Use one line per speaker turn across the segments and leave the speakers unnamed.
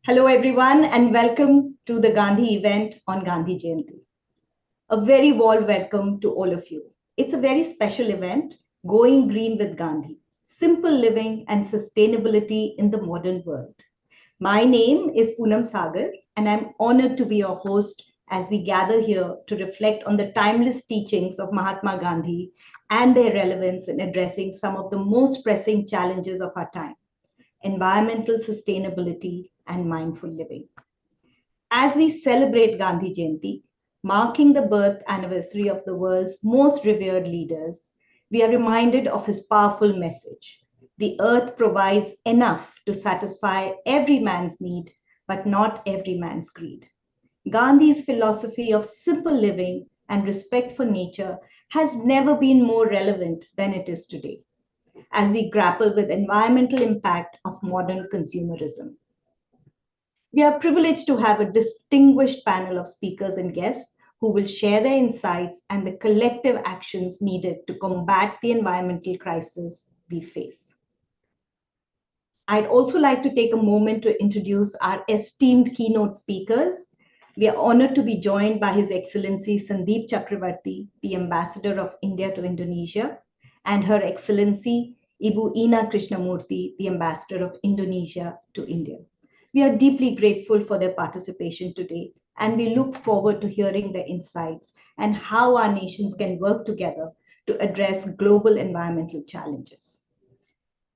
Hello, everyone, and welcome to the Gandhi event on Gandhi Jayanti. A very warm welcome to all of you. It's a very special event, Going Green with Gandhi, Simple Living and Sustainability in the Modern World. My name is Poonam Sagar, and I'm honored to be your host as we gather here to reflect on the timeless teachings of Mahatma Gandhi and their relevance in addressing some of the most pressing challenges of our time: environmental sustainability and mindful living. As we celebrate Gandhi Jayanti, marking the birth anniversary of the world's most revered leaders, we are reminded of his powerful message. The earth provides enough to satisfy every man's need, but not every man's greed. Gandhi's philosophy of simple living and respect for nature has never been more relevant than it is today, as we grapple with environmental impact of modern consumerism. We are privileged to have a distinguished panel of speakers and guests who will share their insights and the collective actions needed to combat the environmental crisis we face. I'd also like to take a moment to introduce our esteemed keynote speakers. We are honored to be joined by His Excellency Sandeep Chakravarti, the Ambassador of India to Indonesia, and Her Excellency Ibu Ina Krishnamurti, the Ambassador of Indonesia to India. We are deeply grateful for their participation today, and we look forward to hearing their insights and how our nations can work together to address global environmental challenges.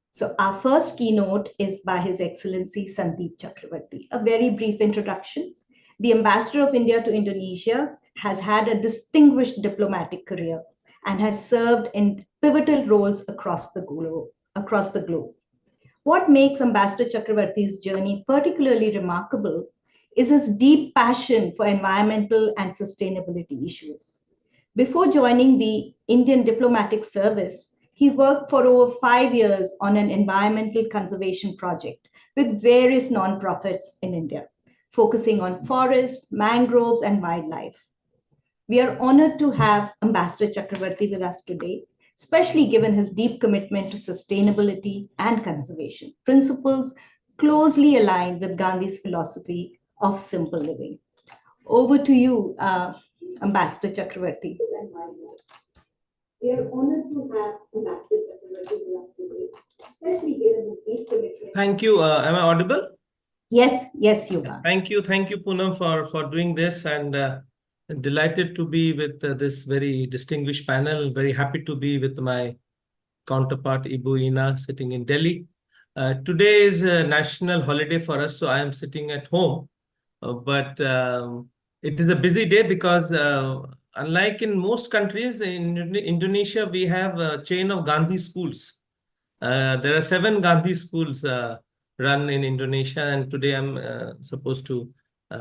So our first keynote is by His Excellency Sandeep Chakravarti. A very brief introduction. The Ambassador of India to Indonesia has had a distinguished diplomatic career and has served in pivotal roles across the globe. What makes Ambassador Chakravarti's journey particularly remarkable is his deep passion for environmental and sustainability issues. Before joining the Indian Diplomatic Service, he worked for over 5 years on an environmental conservation project with various nonprofits in India, focusing on forests, mangroves, and wildlife. We are honored to have Ambassador Chakravarti with us today, especially given his deep commitment to sustainability and conservation, principles closely aligned with Gandhi's philosophy of simple living. Over to you, Ambassador Chakravarti. We are honored to have Ambassador Chakravarti with us today, especially given his deep commitment.
Thank you. Am I audible?
Yes, you are.
Thank you, Poonam, for doing this, and delighted to be with this very distinguished panel. Very happy to be with my counterpart Ibu Ina sitting in Delhi. Today is a national holiday for us, so I am sitting at home. But it is a busy day because unlike in most countries, in Indonesia, we have a chain of Gandhi schools. There are 7 Gandhi schools run in Indonesia, and today I'm supposed to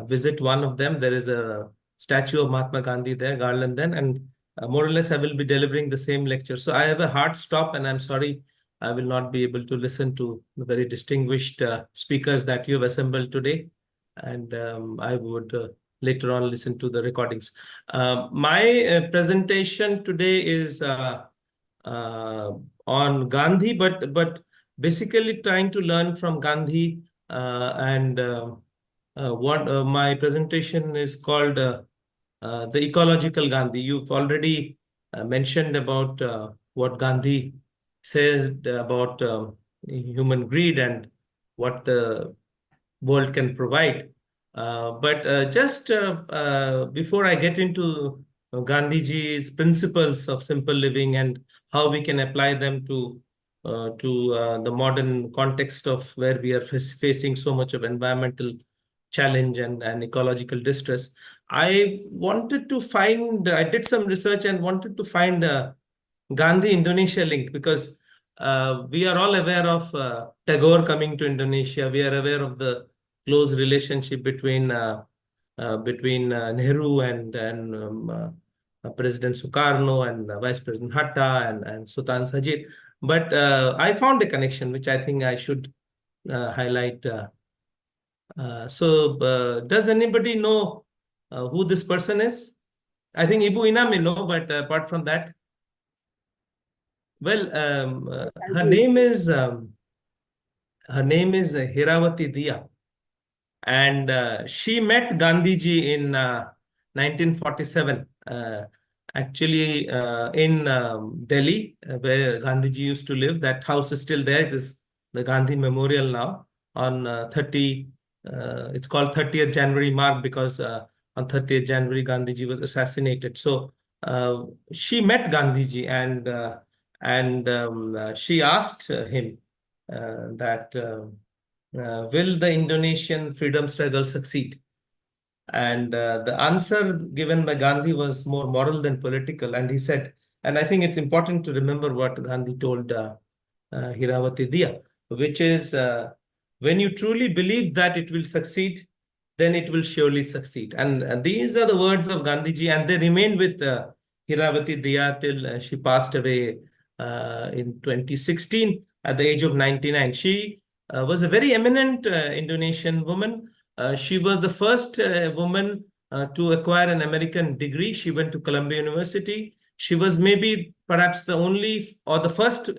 visit one of them. There is a statue of Mahatma Gandhi there, garland then, and more or less I will be delivering the same lecture. So I have a hard stop, and I'm sorry I will not be able to listen to the very distinguished speakers that you have assembled today, and I would later on listen to the recordings. My presentation today is on Gandhi, but basically trying to learn from Gandhi, and what my presentation is called the ecological Gandhi. You've already mentioned about what Gandhi says about human greed and what the world can provide. But just before I get into Gandhiji's principles of simple living and how we can apply them to the modern context of where we are facing so much of environmental challenge and ecological distress, I did some research and wanted to find a Gandhi Indonesia link, because we are all aware of Tagore coming to Indonesia. We are aware of the close relationship between Nehru and President Sukarno and Vice President Hatta and Sultan Sajid. But I found a connection which I think I should highlight. Does anybody know who this person is? I think Ibu Ina may know, but apart from that, well, her name is Hirawati Diya, and she met Gandhiji in 1947. Actually, in Delhi, where Gandhiji used to live. That house is still there. It is the Gandhi Memorial now on 30. It's called 30th January mark because on 30th January Gandhiji was assassinated. So she met Gandhiji, and she asked him that will the Indonesian freedom struggle succeed? And the answer given by Gandhi was more moral than political. And he said, and I think it's important to remember what Gandhi told Hirawati Diya, which is when you truly believe that it will succeed, then it will surely succeed. And these are the words of Gandhiji, and they remained with Hirawati Diya till she passed away in 2016 at the age of 99. She was a very eminent Indonesian woman. She was the first woman to acquire an American degree. She went to Columbia University. She was maybe perhaps the only or the first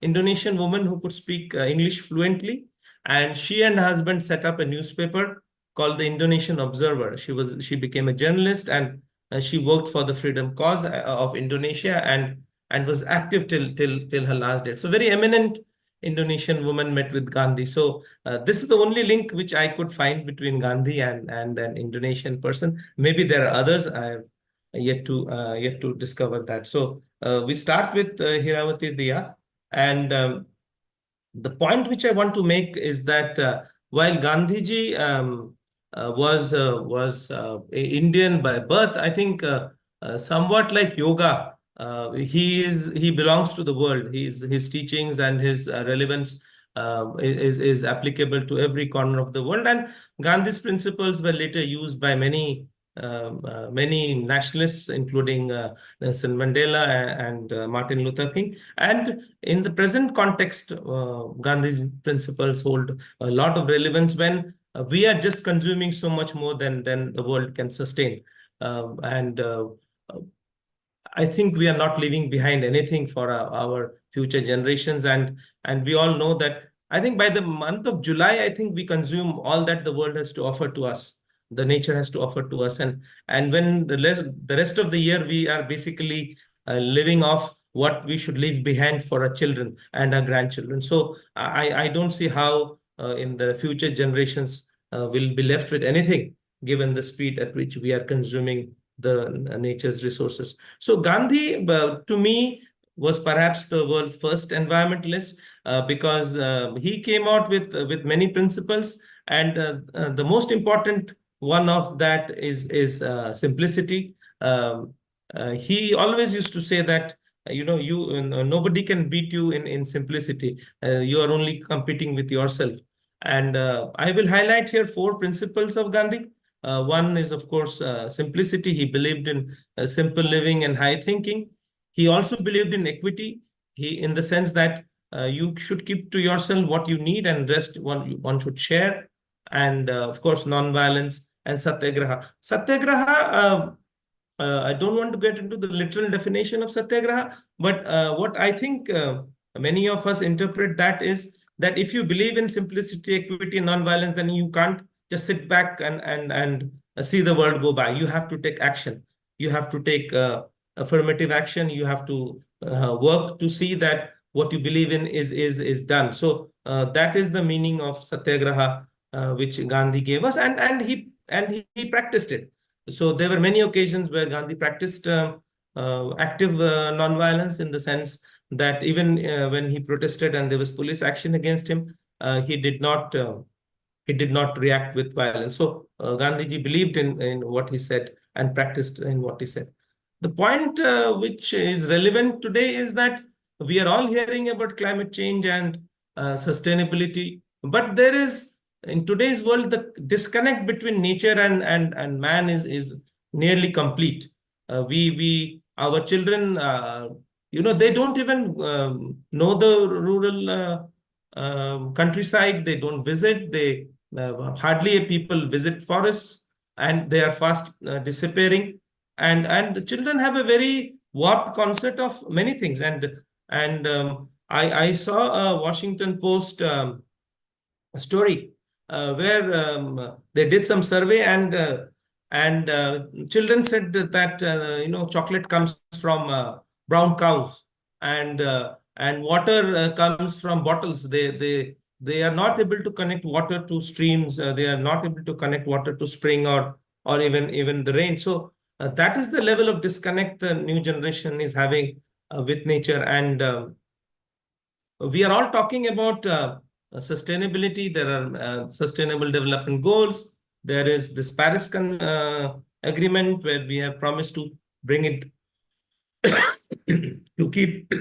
Indonesian woman who could speak English fluently. And she and her husband set up a newspaper called the Indonesian Observer. She became a journalist, and she worked for the freedom cause of Indonesia, and was active till her last date. So very eminent Indonesian woman met with Gandhi. So this is the only link which I could find between Gandhi and an Indonesian person. Maybe there are others. I have yet to discover that. So we start with Hirawati Diya, and the point which I want to make is that while Gandhiji was Indian by birth, I think somewhat like yoga, he belongs to the world. His teachings and his relevance is applicable to every corner of the world. And Gandhi's principles were later used by many nationalists, including Nelson Mandela and Martin Luther King. And in the present context, Gandhi's principles hold a lot of relevance when we are just consuming so much more than the world can sustain. And I think we are not leaving behind anything for our future generations. And we all know that I think by the month of July, I think we consume all that the world has to offer to us. The nature has to offer to us. And when the rest of the year, we are basically living off what we should leave behind for our children and our grandchildren. So I don't see how in the future generations will be left with anything, given the speed at which we are consuming the nature's resources. So Gandhi, to me, was perhaps the world's first environmentalist because he came out with many principles, and the most important one of that is simplicity. He always used to say that you nobody can beat you in simplicity. You are only competing with yourself. And I will highlight here four principles of Gandhi. One is, of course, simplicity. He believed in simple living and high thinking. He also believed in equity. In the sense that you should keep to yourself what you need, and rest one should share. And of course, non-violence and satyagraha. Satyagraha. I don't want to get into the literal definition of satyagraha, but what I think many of us interpret that is that if you believe in simplicity, equity, and non-violence, then you can't just sit back and see the world go by. You have to take action. You have to take affirmative action. You have to work to see that what you believe in is done. So that is the meaning of satyagraha, which Gandhi gave us, and he practiced it. So there were many occasions where Gandhi practiced active non-violence, in the sense that even when he protested and there was police action against him, he did not react with violence. So Gandhiji believed in what he said and practiced in what he said. The point which is relevant today is that we are all hearing about climate change and sustainability, but there is, in today's world, the disconnect between nature and man is nearly complete. Our children, they don't even know the rural countryside. They don't visit. They hardly people visit forests, and they are fast disappearing. And the children have a very warped concept of many things. And I saw a Washington Post story where they did some survey, and children said that chocolate comes from brown cows, and water comes from bottles. They are not able to connect water to streams. They are not able to connect water to spring, or even the rain. So that is the level of disconnect the new generation is having with nature. And we are all talking about sustainability. There are sustainable development goals. There is this Paris agreement, where we have promised to bring it to keep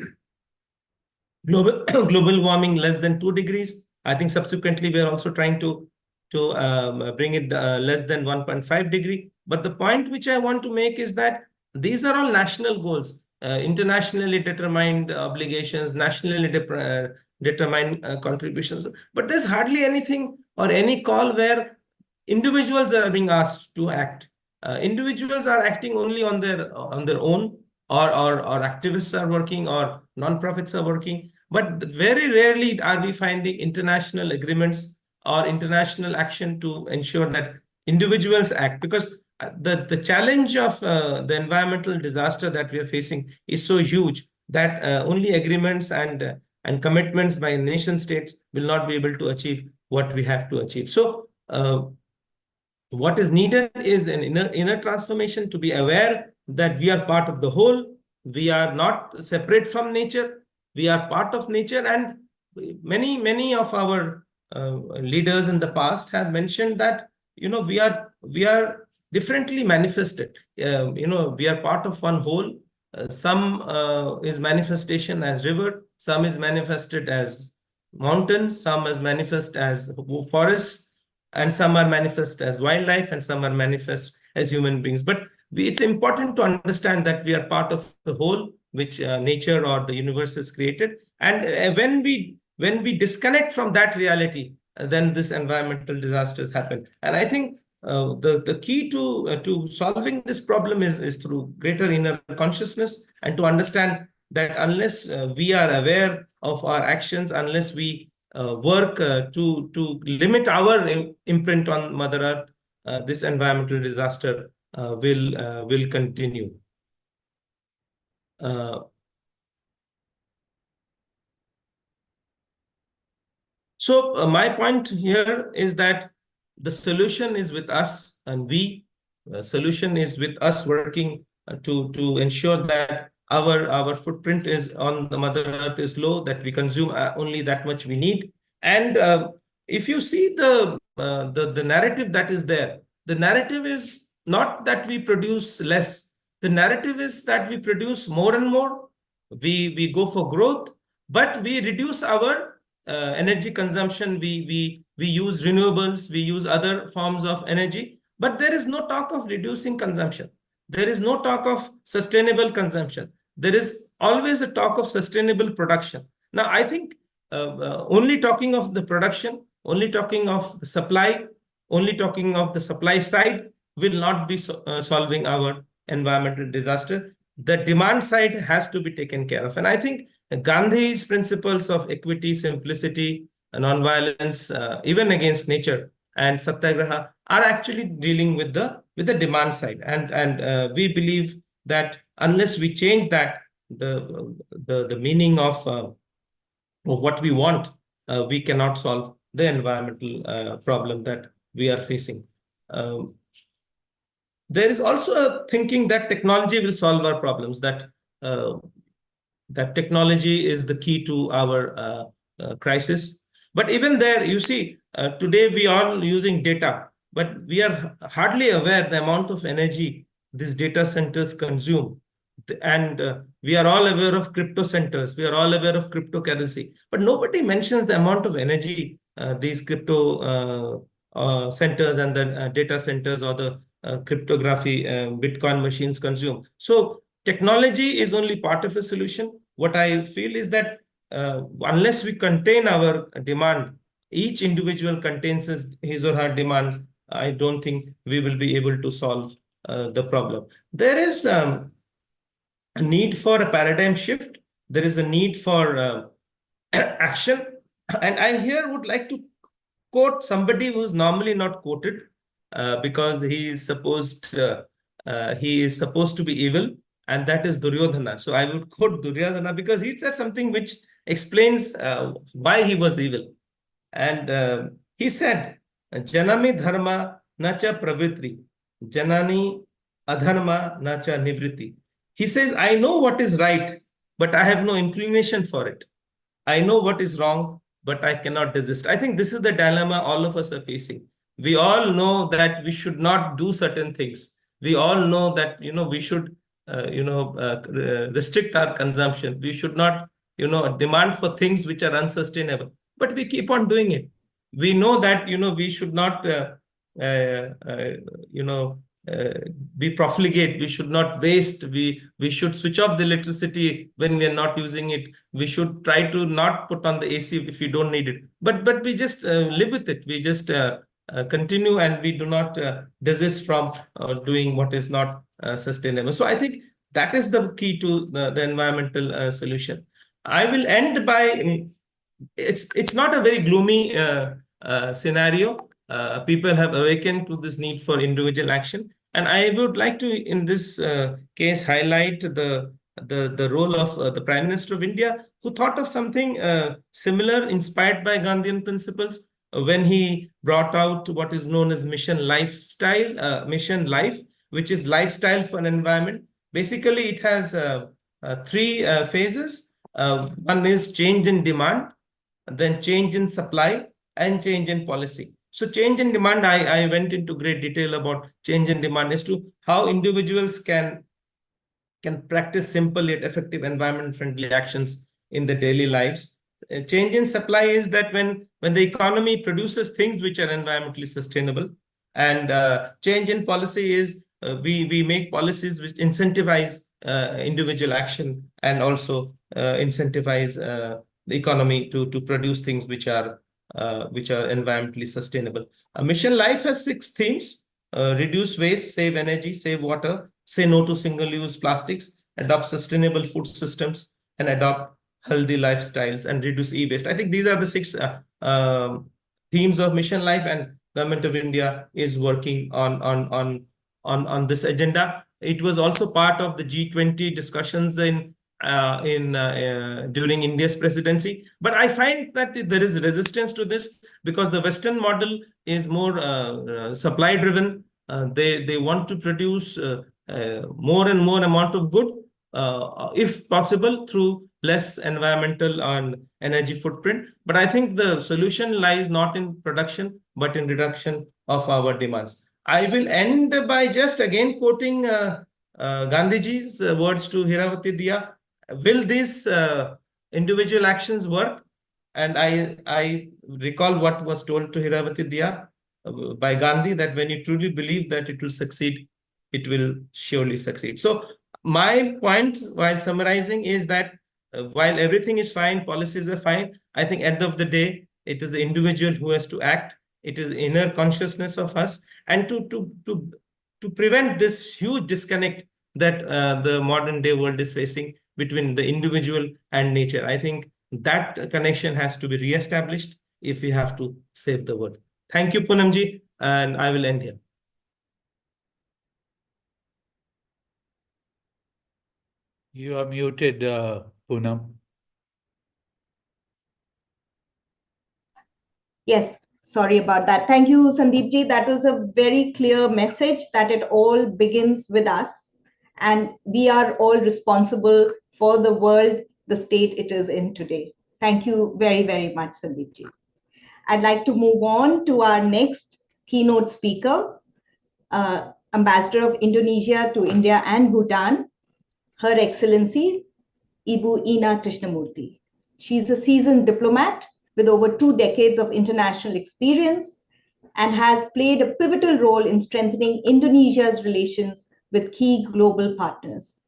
global warming less than 2 degrees. I think subsequently we are also trying to bring it less than 1.5 degree. But the point which I want to make is that these are all national goals, internationally determined obligations, nationally determined contributions. But there's hardly anything or any call where individuals are being asked to act. Individuals are acting only on their own, or activists are working, or non-profits are working. But very rarely are we finding international agreements or international action to ensure that individuals act. Because the challenge of the environmental disaster that we are facing is so huge that only agreements and commitments by nation states will not be able to achieve what we have to achieve. So what is needed is an inner transformation, to be aware that we are part of the whole. We are not separate from nature. We are part of nature. And many of our leaders in the past have mentioned that we are differently manifested. We are part of one whole. Some is manifestation as river, some is manifested as mountains, some is manifest as forests, and some are manifest as wildlife, and some are manifest as human beings. But it's important to understand that we are part of the whole which nature or the universe has created. And when we disconnect from that reality, then this environmental disasters happen. And I think the key to solving this problem is through greater inner consciousness, and to understand that unless we are aware of our actions, unless we work to limit our imprint on Mother Earth, this environmental disaster will continue. So my point here is that the solution is with us, and solution is with us working to ensure that our footprint is on the Mother Earth is low, that we consume only that much we need. And if you see the narrative that is there, the narrative is not that we produce less. The narrative is that we produce more and more. We go for growth, but we reduce our energy consumption. We use renewables, we use other forms of energy, but there is no talk of reducing consumption. There is no talk of sustainable consumption. There is always a talk of sustainable production. Now, I think only talking of the production, only talking of the supply, only talking of the supply side will not be solving our environmental disaster. The demand side has to be taken care of. And I think Gandhi's principles of equity, simplicity, non-violence, even against nature, and satyagraha are actually dealing with the demand side. And we believe that unless we change that, the meaning of what we want, we cannot solve the environmental problem that we are facing. There is also a thinking that technology will solve our problems, that technology is the key to our crisis. But even there, you see, today we are using data, but we are hardly aware the amount of energy these data centers consume. And we are all aware of crypto centers, we are all aware of cryptocurrency, but nobody mentions the amount of energy these crypto centers and the data centers, or the cryptography Bitcoin machines consume. So technology is only part of a solution. What I feel is that unless we contain our demand, each individual contains his or her demands, I don't think we will be able to solve the problem. There is a need for a paradigm shift. There is a need for action. And I here would like to quote somebody who's normally not quoted because he is supposed to be evil, and that is Duryodhana. So I would quote Duryodhana because he said something which explains why he was evil. And he said, Janami dharma nacha pravritri, Janani adharma nacha nivriti. He says, I know what is right, but I have no inclination for it. I know what is wrong, but I cannot desist. I think this is the dilemma all of us are facing. We all know that we should not do certain things. We all know that we should restrict our consumption. We should not demand for things which are unsustainable. But we keep on doing it. We know that we should not uh, uh, you know uh, be profligate. We should not waste. We should switch off the electricity when we are not using it. We should try to not put on the AC if we don't need it. But we just live with it. We just continue, and we do not desist from doing what is not sustainable. So I think that is the key to the environmental solution. I will end by it's not a very gloomy scenario. People have awakened to this need for individual action, and I would like to, in this case, highlight the role of the Prime Minister of India, who thought of something similar, inspired by Gandhian principles, when he brought out what is known as Mission Life, which is lifestyle for an environment. Basically, it has three phases. One is change in demand, then change in supply, and change in policy. So change in demand, I went into great detail about change in demand as to how individuals can practice simple yet effective environment-friendly actions in their daily lives. Change in supply is that when the economy produces things which are environmentally sustainable, and change in policy is we make policies which incentivize individual action, and also incentivize the economy to produce things which are environmentally sustainable. Mission Life has 6 themes: reduce waste, save energy, save water, say no to single-use plastics, adopt sustainable food systems, and adopt healthy lifestyles, and reduce e-waste. I think these are the 6 themes of Mission Life, and Government of India is working on this agenda. It was also part of the G20 discussions during India's presidency. But I find that there is resistance to this because the Western model is more supply driven. They want to produce more and more amount of good, if possible, through less environmental and energy footprint. But I think the solution lies not in production, but in reduction of our demands. I will end by just again quoting Gandhiji's words to Hiravati Diya. Will these individual actions work? And I recall what was told to Hiravati Diya by Gandhi, that when you truly believe that it will succeed, it will surely succeed. So my point while summarizing is that while everything is fine, policies are fine, I think end of the day, it is the individual who has to act. It is inner consciousness of us. And to prevent this huge disconnect that the modern day world is facing between the individual and nature, I think that connection has to be re-established if we have to save the world. Thank you, Poonamji, and I will end here.
You are muted, Poonam.
Yes, sorry about that. Thank you, Sandeep ji. That was a very clear message that it all begins with us, and we are all responsible for the world, the state it is in today. Thank you very, very much, Sandeep ji. I'd like to move on to our next keynote speaker, Ambassador of Indonesia to India and Bhutan, Her Excellency Ibu Ina Krishnamurthy. She's a seasoned diplomat with over 2 decades of international experience and has played a pivotal role in strengthening Indonesia's relations with key global partners.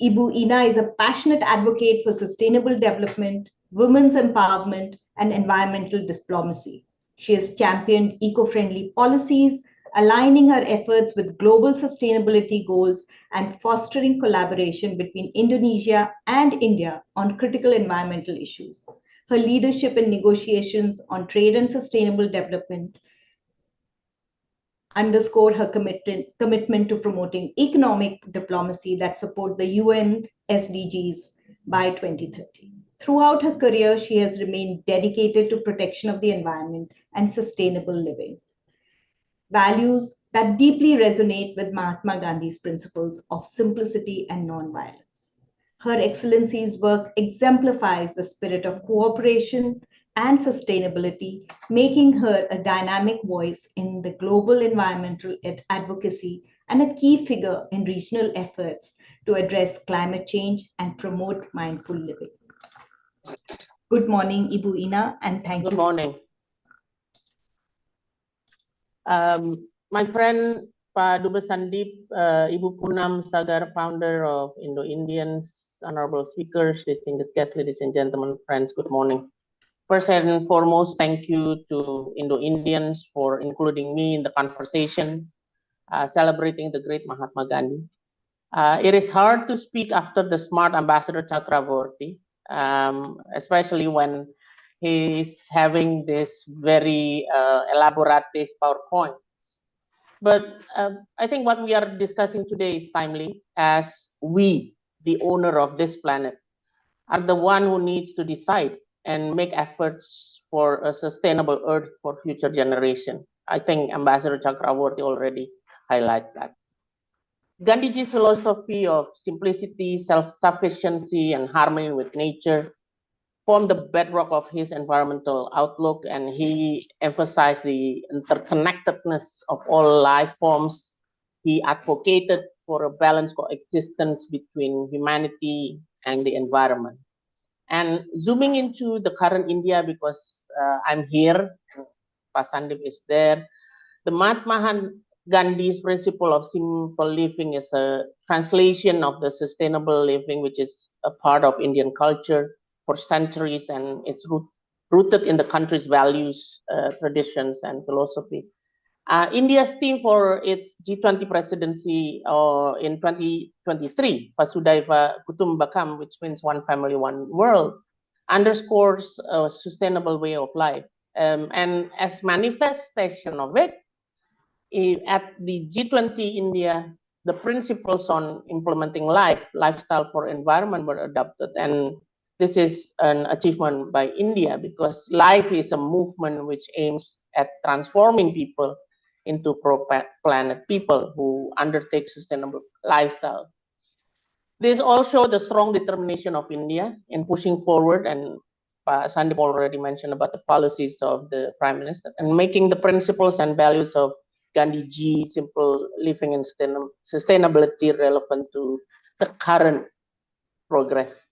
Ibu Ina is a passionate advocate for sustainable development, women's empowerment, and environmental diplomacy. She has championed eco-friendly policies, aligning her efforts with global sustainability goals and fostering collaboration between Indonesia and India on critical environmental issues. Her leadership in negotiations on trade and sustainable development underscore her commitment to promoting economic diplomacy that support the UN SDGs by 2030. Throughout her career, she has remained dedicated to protection of the environment and sustainable living, values that deeply resonate with Mahatma Gandhi's principles of simplicity and nonviolence. Her Excellency's work exemplifies the spirit of cooperation and sustainability, making her a dynamic voice in the global environmental advocacy and a key figure in regional efforts to address climate change and promote mindful living. Good morning, Ibu Ina, and thank you.
Good morning. My friend Pak Dubes Sandip, Ibu Poonam Sagar, founder of Indo-Indians, honorable speakers, distinguished guests, ladies and gentlemen, friends, good morning. First and foremost, thank you to Indo-Indians for including me in the conversation, celebrating the great Mahatma Gandhi. It is hard to speak after the smart Ambassador Chakraborty, especially when he's having this very elaborative PowerPoint. But I think what we are discussing today is timely, as we, the owner of this planet, are the one who needs to decide and make efforts for a sustainable Earth for future generation. I think Ambassador Chakraborty already highlighted that. Gandhiji's philosophy of simplicity, self-sufficiency, and harmony with nature formed the bedrock of his environmental outlook, and he emphasized the interconnectedness of all life forms. He advocated for a balanced coexistence between humanity and the environment. And zooming into the current India, because I'm here, Pak Sandip is there, the Mahatma Gandhi's principle of simple living is a translation of the sustainable living, which is a part of Indian culture for centuries, and it's rooted in the country's values, traditions, and philosophy. India's theme for its G20 presidency in 2023, Vasudhaiva Kutumbakam, which means one family, one world, underscores a sustainable way of life. And as manifestation of it, at the G20 India, the principles on implementing lifestyle for environment were adopted. And this is an achievement by India, because life is a movement which aims at transforming people into pro-planet people who undertake sustainable lifestyle. This also the strong determination of India in pushing forward, and Sandip already mentioned about the policies of the Prime Minister, and making the principles and values of Gandhiji, simple living and sustainability relevant to the current progress.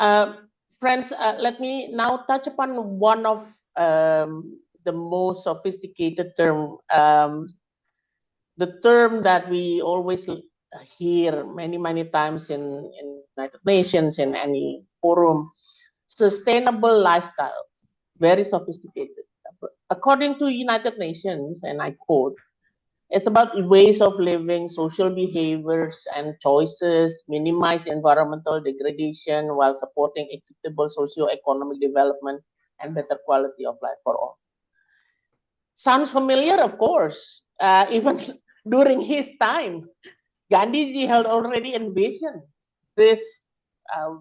Friends, let me now touch upon one of the most sophisticated term, the term that we always hear many times in United Nations, in any forum, sustainable lifestyle, very sophisticated. According to United Nations, and I quote, it's about ways of living, social behaviors and choices, minimize environmental degradation while supporting equitable socio-economic development and better quality of life for all. Sounds familiar, of course. Even during his time, Gandhiji had already envisioned this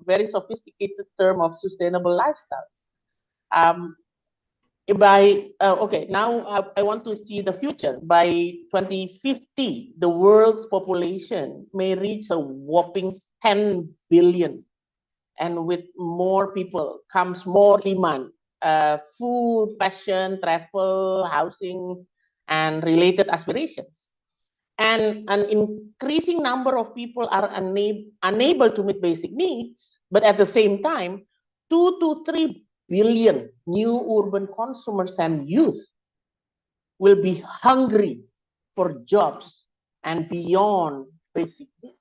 very sophisticated term of sustainable lifestyle. Okay, now I want to see the future. By 2050, the world's population may reach a whopping 10 billion. And with more people comes more demand, food, fashion, travel, housing, and related aspirations. And an increasing number of people are unable to meet basic needs, but at the same time, 2 to 3 billion new urban consumers and youth will be hungry for jobs and beyond basic needs.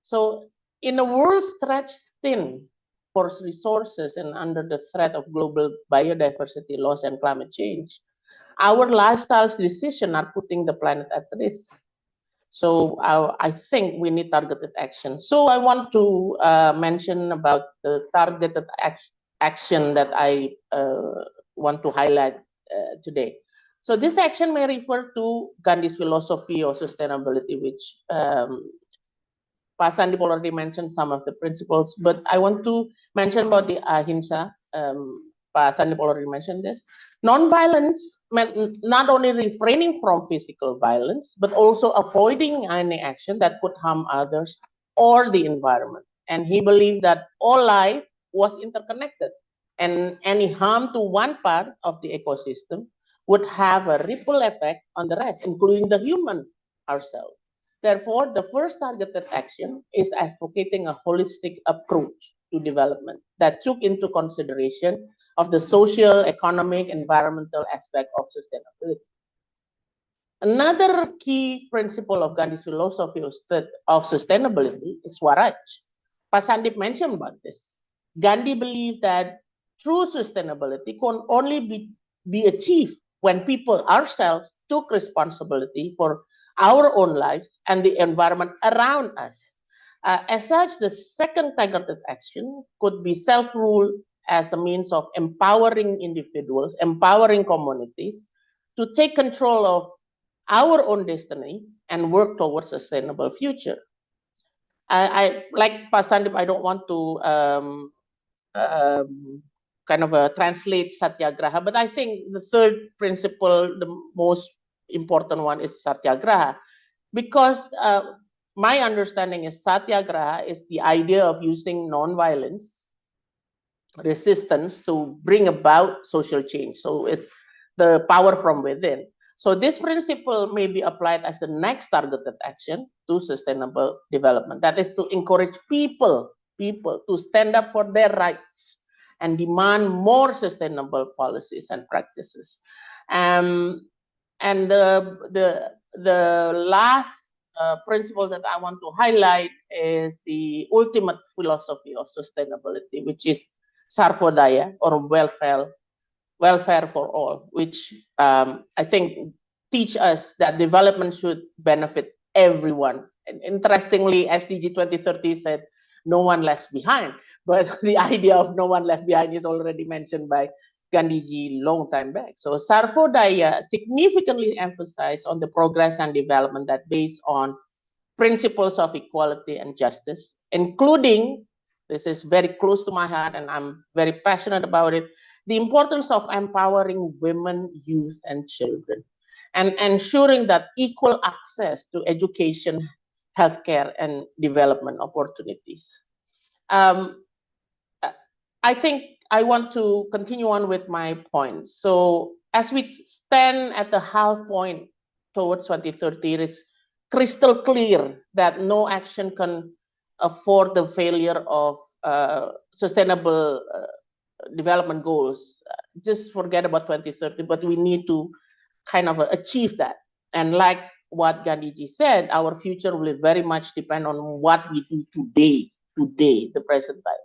So in a world stretched thin for resources and under the threat of global biodiversity loss and climate change, our lifestyles decisions are putting the planet at risk. So I think we need targeted action. So I want to mention about the targeted action that I want to highlight today. So this action may refer to Gandhi's philosophy of sustainability, which Pak Sandip already mentioned some of the principles, but I want to mention about the ahimsa. Pak Sandip already mentioned this. Non-violence meant not only refraining from physical violence, but also avoiding any action that could harm others or the environment. And he believed that all life was interconnected, and any harm to one part of the ecosystem would have a ripple effect on the rest, including the human ourselves. Therefore, the first targeted action is advocating a holistic approach to development that took into consideration of the social, economic, environmental aspect of sustainability. Another key principle of Gandhi's philosophy of sustainability is Swaraj. Pak Sandip mentioned about this. Gandhi believed that true sustainability can only be achieved when people ourselves took responsibility for our own lives and the environment around us. As such, the second targeted action could be self-rule as a means of empowering individuals, empowering communities to take control of our own destiny and work towards a sustainable future. I like Pak Sandip, I don't want to kind of translate satyagraha, but I think the third principle, the most important one, is satyagraha, because my understanding is satyagraha is the idea of using non-violence resistance to bring about social change. So it's the power from within. So this principle may be applied as the next targeted action to sustainable development. That is to encourage people to stand up for their rights and demand more sustainable policies and practices. And the last principle that I want to highlight is the ultimate philosophy of sustainability, which is Sarvodaya, or welfare for all, which I think teach us that development should benefit everyone. And interestingly, SDG 2030 said no one left behind, but the idea of no one left behind is already mentioned by Gandhiji long time back. So Sarvodaya significantly emphasized on the progress and development that based on principles of equality and justice, including, this is very close to my heart and I'm very passionate about it, the importance of empowering women, youth, and children, and ensuring that equal access to education, healthcare, and development opportunities. I think I want to continue on with my points. So as we stand at the half point towards 2030, it is crystal clear that no action can afford the failure of sustainable development goals. Just forget about 2030, but we need to kind of achieve that. And like what Gandhiji said, our future will very much depend on what we do today, the present time.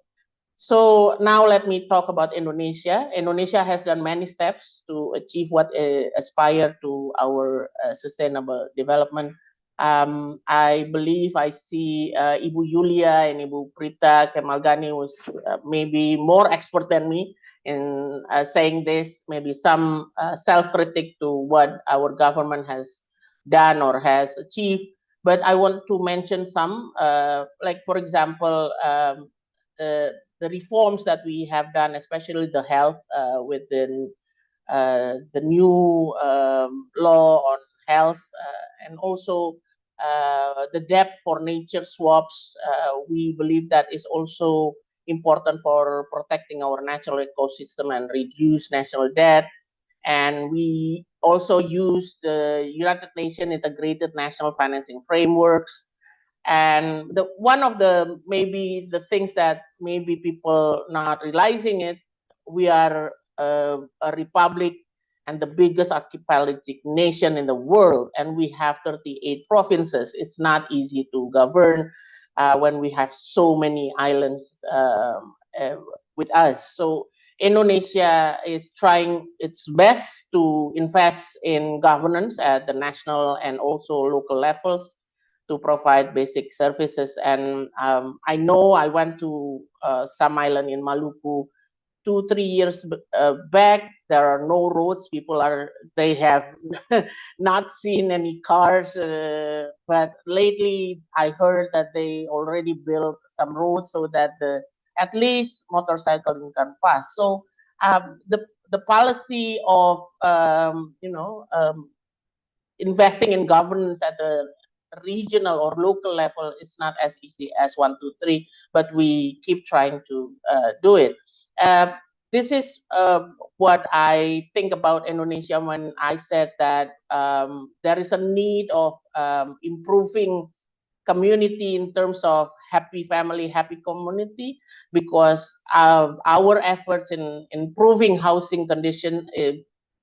So now let me talk about Indonesia. Indonesia has done many steps to achieve what aspire to our sustainable development. I believe I see Ibu Yulia and Ibu Prita Kemalgani was maybe more expert than me in saying this, maybe some self-critic to what our government has done or has achieved. But I want to mention some, like for example, the reforms that we have done, especially the health within the new law on health, and also the debt for nature swaps. We believe that is also important for protecting our natural ecosystem and reduce national debt. And we also use the United Nations Integrated National Financing Frameworks. And one of the maybe the things that maybe people not realizing it, we are a republic and the biggest archipelagic nation in the world, and we have 38 provinces. It's not easy to govern when we have so many islands with us. So Indonesia is trying its best to invest in governance at the national and also local levels. to provide basic services. And I know I went to some island in Maluku 2-3 years back. There are no roads. They have not seen any cars. But lately, I heard that they already built some roads so that at least motorcycling can pass. So the policy of investing in governance at the regional or local level is not as easy as 1, 2, 3, but we keep trying to do it. This is what I think about Indonesia when I said that there is a need of improving community in terms of happy family, happy community, because our efforts in improving housing condition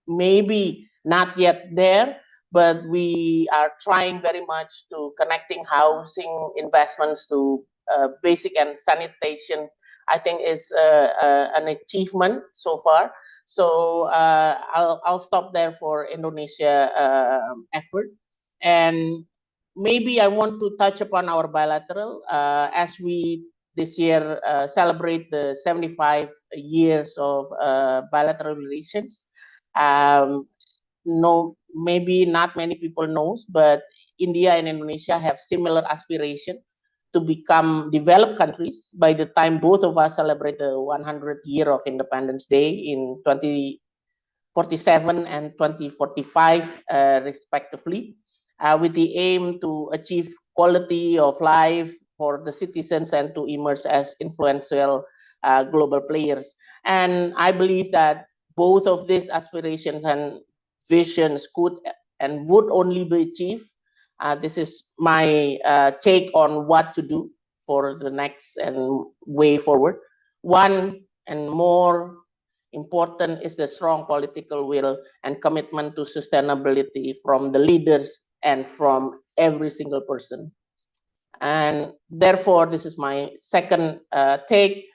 maybe not yet there, but we are trying very much to connecting housing investments to basic and sanitation. I think is an achievement so far. So I'll stop there for Indonesia effort. And maybe I want to touch upon our bilateral as we this year celebrate the 75 years of bilateral relations. No, maybe not many people knows, but India and Indonesia have similar aspiration to become developed countries by the time both of us celebrate the 100th year of Independence Day in 2047 and 2045, respectively, with the aim to achieve quality of life for the citizens and to emerge as influential global players. And I believe that both of these aspirations and visions could and would only be achieved. This is my take on what to do for the next and way forward. One and more important is the strong political will and commitment to sustainability from the leaders and from every single person. And therefore, this is my second take.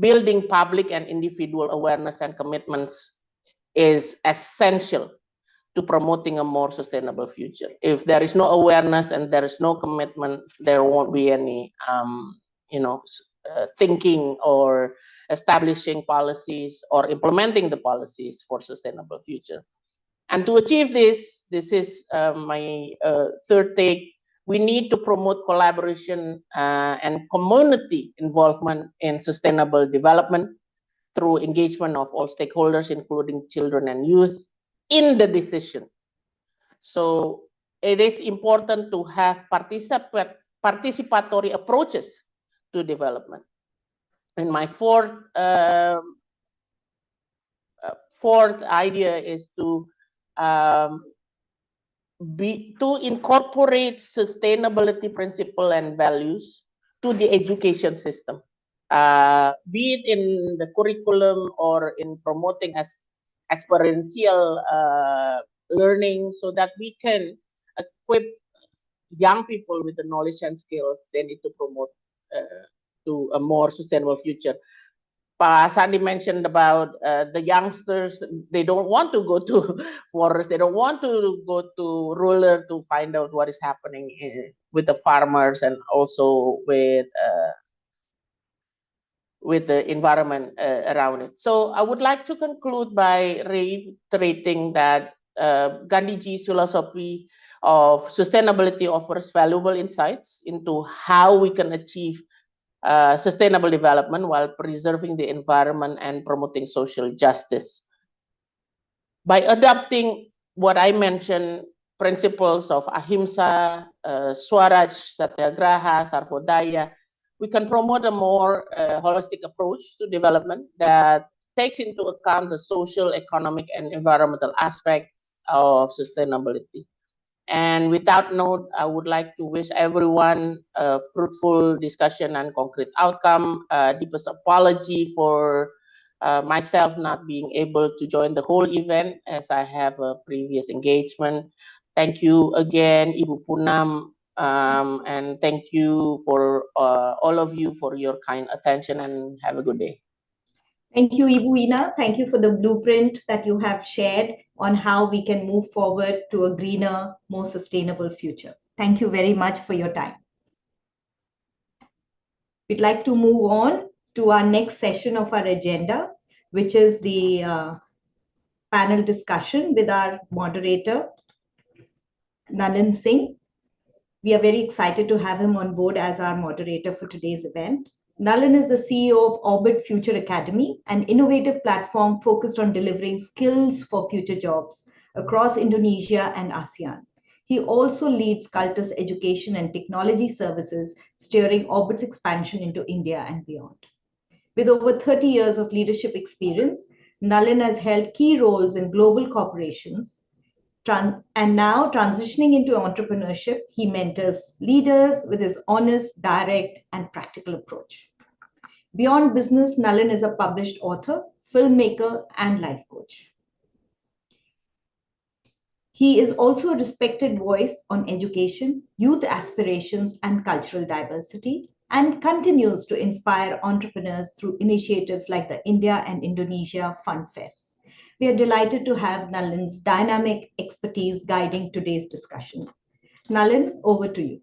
Building public and individual awareness and commitments is essential to promoting a more sustainable future. If there is no awareness and there is no commitment, there won't be any, thinking or establishing policies or implementing the policies for sustainable future. And to achieve this is my third take. We need to promote collaboration and community involvement in sustainable development through engagement of all stakeholders, including children and youth, in the decision. So it is important to have participatory approaches to development. And my fourth idea is to incorporate sustainability principle and values to the education system, be it in the curriculum or in promoting as experiential learning, so that we can equip young people with the knowledge and skills they need to promote to a more sustainable future. Sandy mentioned about the youngsters. They don't want to go to forest. They don't want to go to rural to find out what is happening with the farmers and also with the environment around it. So I would like to conclude by reiterating that Gandhiji's philosophy of sustainability offers valuable insights into how we can achieve sustainable development while preserving the environment and promoting social justice. By adopting what I mentioned, principles of ahimsa, swaraj, satyagraha, sarvodaya, we can promote a more holistic approach to development that takes into account the social, economic, and environmental aspects of sustainability. And without note, I would like to wish everyone a fruitful discussion and concrete outcome. Deepest apology for myself not being able to join the whole event as I have a previous engagement. Thank you again, Ibu Punam, and thank you for all of you for your kind attention, and have a good day.
Thank you, Ibu Ina. Thank you for the blueprint that you have shared on how we can move forward to a greener, more sustainable future. Thank you very much for your time. We'd like to move on to our next session of our agenda, which is the panel discussion with our moderator, Nalin Singh. We are very excited to have him on board as our moderator for today's event. Nalin is the CEO of Orbit Future Academy, an innovative platform focused on delivering skills for future jobs across Indonesia and ASEAN. He also leads Cultus Education and Technology Services, steering Orbit's expansion into India and beyond. With over 30 years of leadership experience, Nalin has held key roles in global corporations, and now transitioning into entrepreneurship, he mentors leaders with his honest, direct, and practical approach. Beyond business, Nalin is a published author, filmmaker, and life coach. He is also a respected voice on education, youth aspirations, and cultural diversity, and continues to inspire entrepreneurs through initiatives like the India and Indonesia Fund Fests. We are delighted to have Nalin's dynamic expertise guiding today's discussion. Nalin, over to you.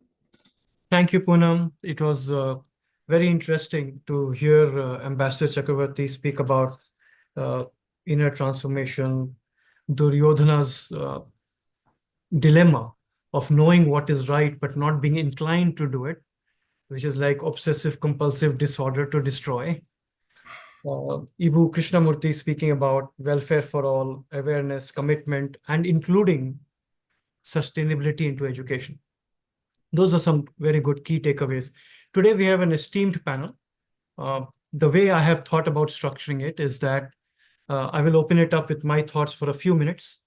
Thank you, Poonam. It was very interesting to hear Ambassador Chakravarti speak about inner transformation, Duryodhana's dilemma of knowing what is right but not being inclined to do it, which is like obsessive compulsive disorder to destroy. Ibu Krishnamurti speaking about welfare for all, awareness, commitment, and including sustainability into education. Those are some very good key takeaways. Today, we have an esteemed panel. The way I have thought about structuring it is that I will open it up with my thoughts for a few minutes.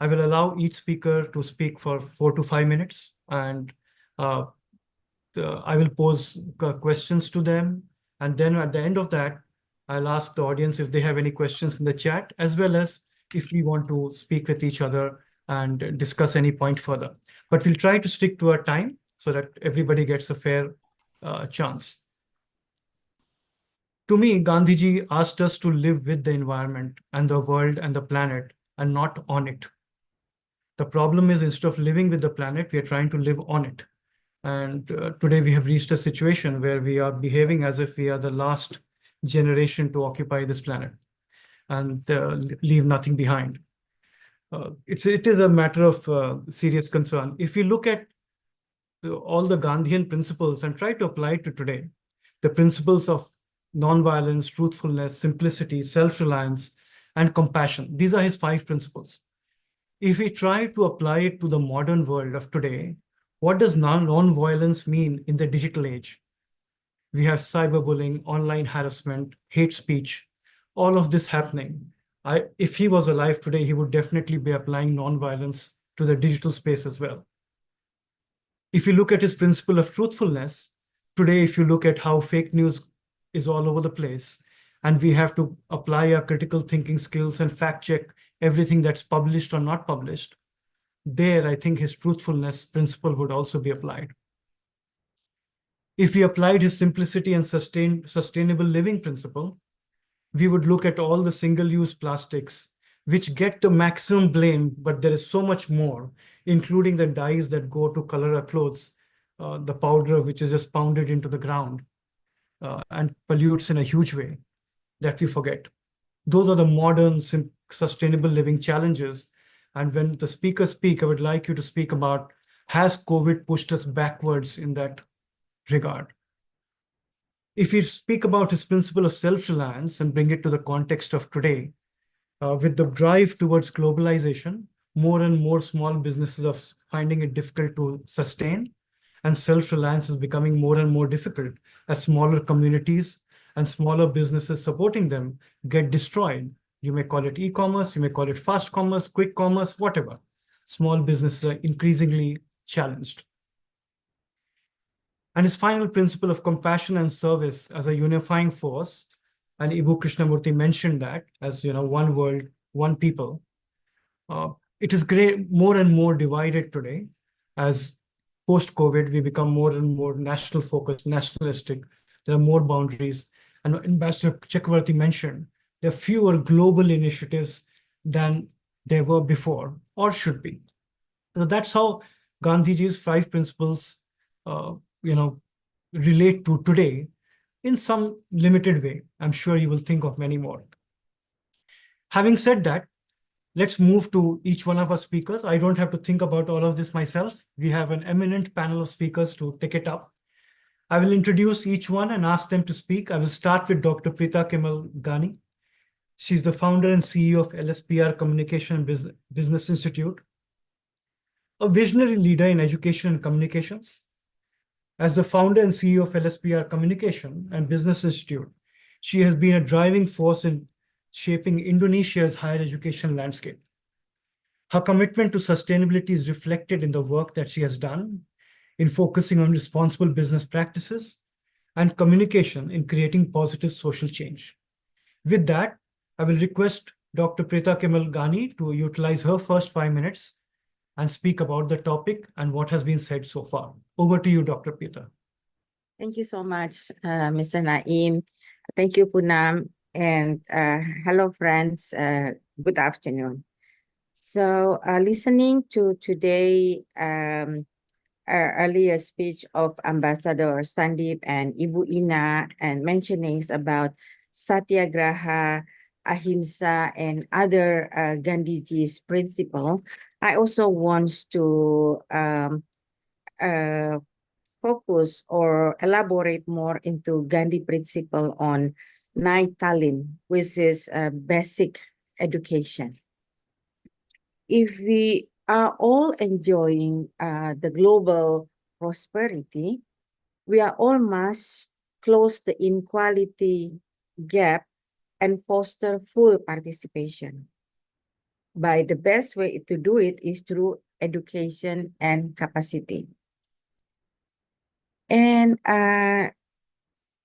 I will allow each speaker to speak for 4 to 5 minutes, and I will pose questions to them. And then at the end of that, I'll ask the audience if they have any questions in the chat, as well as if we want to speak with each other and discuss any point further. But we'll try to stick to our time so that everybody gets a fair chance. To me, Gandhiji asked us to live with the environment and the world and the planet and not on it. The problem is, instead of living with the planet, we are trying to live on it. And today we have reached a situation where we are behaving as if we are the last generation to occupy this planet and leave nothing behind. It is a matter of serious concern. If we look at all the Gandhian principles and try to apply it to today, the principles of nonviolence, truthfulness, simplicity, self-reliance, and compassion, these are his 5 principles. If we try to apply it to the modern world of today, what does non-violence mean in the digital age? We have cyberbullying, online harassment, hate speech, all of this happening. If he was alive today, he would definitely be applying non-violence to the digital space as well. If you look at his principle of truthfulness, today, if you look at how fake news is all over the place, and we have to apply our critical thinking skills and fact check everything that's published or not published, there, I think his truthfulness principle would also be applied. If we applied his simplicity and sustainable living principle, we would look at all the single-use plastics, which get the maximum blame, but there is so much more, including the dyes that go to color our clothes, the powder which is just pounded into the ground and pollutes in a huge way that we forget. Those are the modern sustainable living challenges. And when the speakers speak, I would like you to speak about, has COVID pushed us backwards in that regard? If you speak about his principle of self-reliance and bring it to the context of today, with the drive towards globalization, more and more small businesses are finding it difficult to sustain, and self-reliance is becoming more and more difficult as smaller communities and smaller businesses supporting them get destroyed. You may call it e-commerce, you may call it fast commerce, quick commerce, whatever. Small businesses are increasingly challenged. And his final principle of compassion and service as a unifying force, and Ibu Krishnamurti mentioned that as, one world, one people. It is great, more and more divided today. As post-COVID, we become more and more national focused, nationalistic. There are more boundaries. And Ambassador Chakravarti mentioned, there are fewer global initiatives than there were before or should be. So that's how Gandhiji's 5 principles, relate to today in some limited way. I'm sure you will think of many more. Having said that, let's move to each one of our speakers. I don't have to think about all of this myself. We have an eminent panel of speakers to take it up. I will introduce each one and ask them to speak. I will start with Dr. Preeta Kemal Ghani. She's the founder and CEO of LSPR Communication and Business Institute, a visionary leader in education and communications. As the founder and CEO of LSPR Communication and Business Institute, she has been a driving force in shaping Indonesia's higher education landscape. Her commitment to sustainability is reflected in the work that she has done in focusing on responsible business practices and communication in creating positive social change. With that, I will request Dr. Preeta Kemal Ghani to utilize her first 5 minutes and speak about the topic and what has been said so far. Over to you, Dr. Preeta.
Thank you so much, Mr. Naim. Thank you, Poonam. And hello, friends. Good afternoon. So listening to today earlier speech of Ambassador Sandeep and Ibu Ina and mentionings about Satyagraha, Ahimsa, and other Gandhiji's principle, I also want to focus or elaborate more into Gandhi principle on Nai Talim, which is basic education. If we are all enjoying the global prosperity, we are all must close the inequality gap and foster full participation. By the best way to do it is through education and capacity. And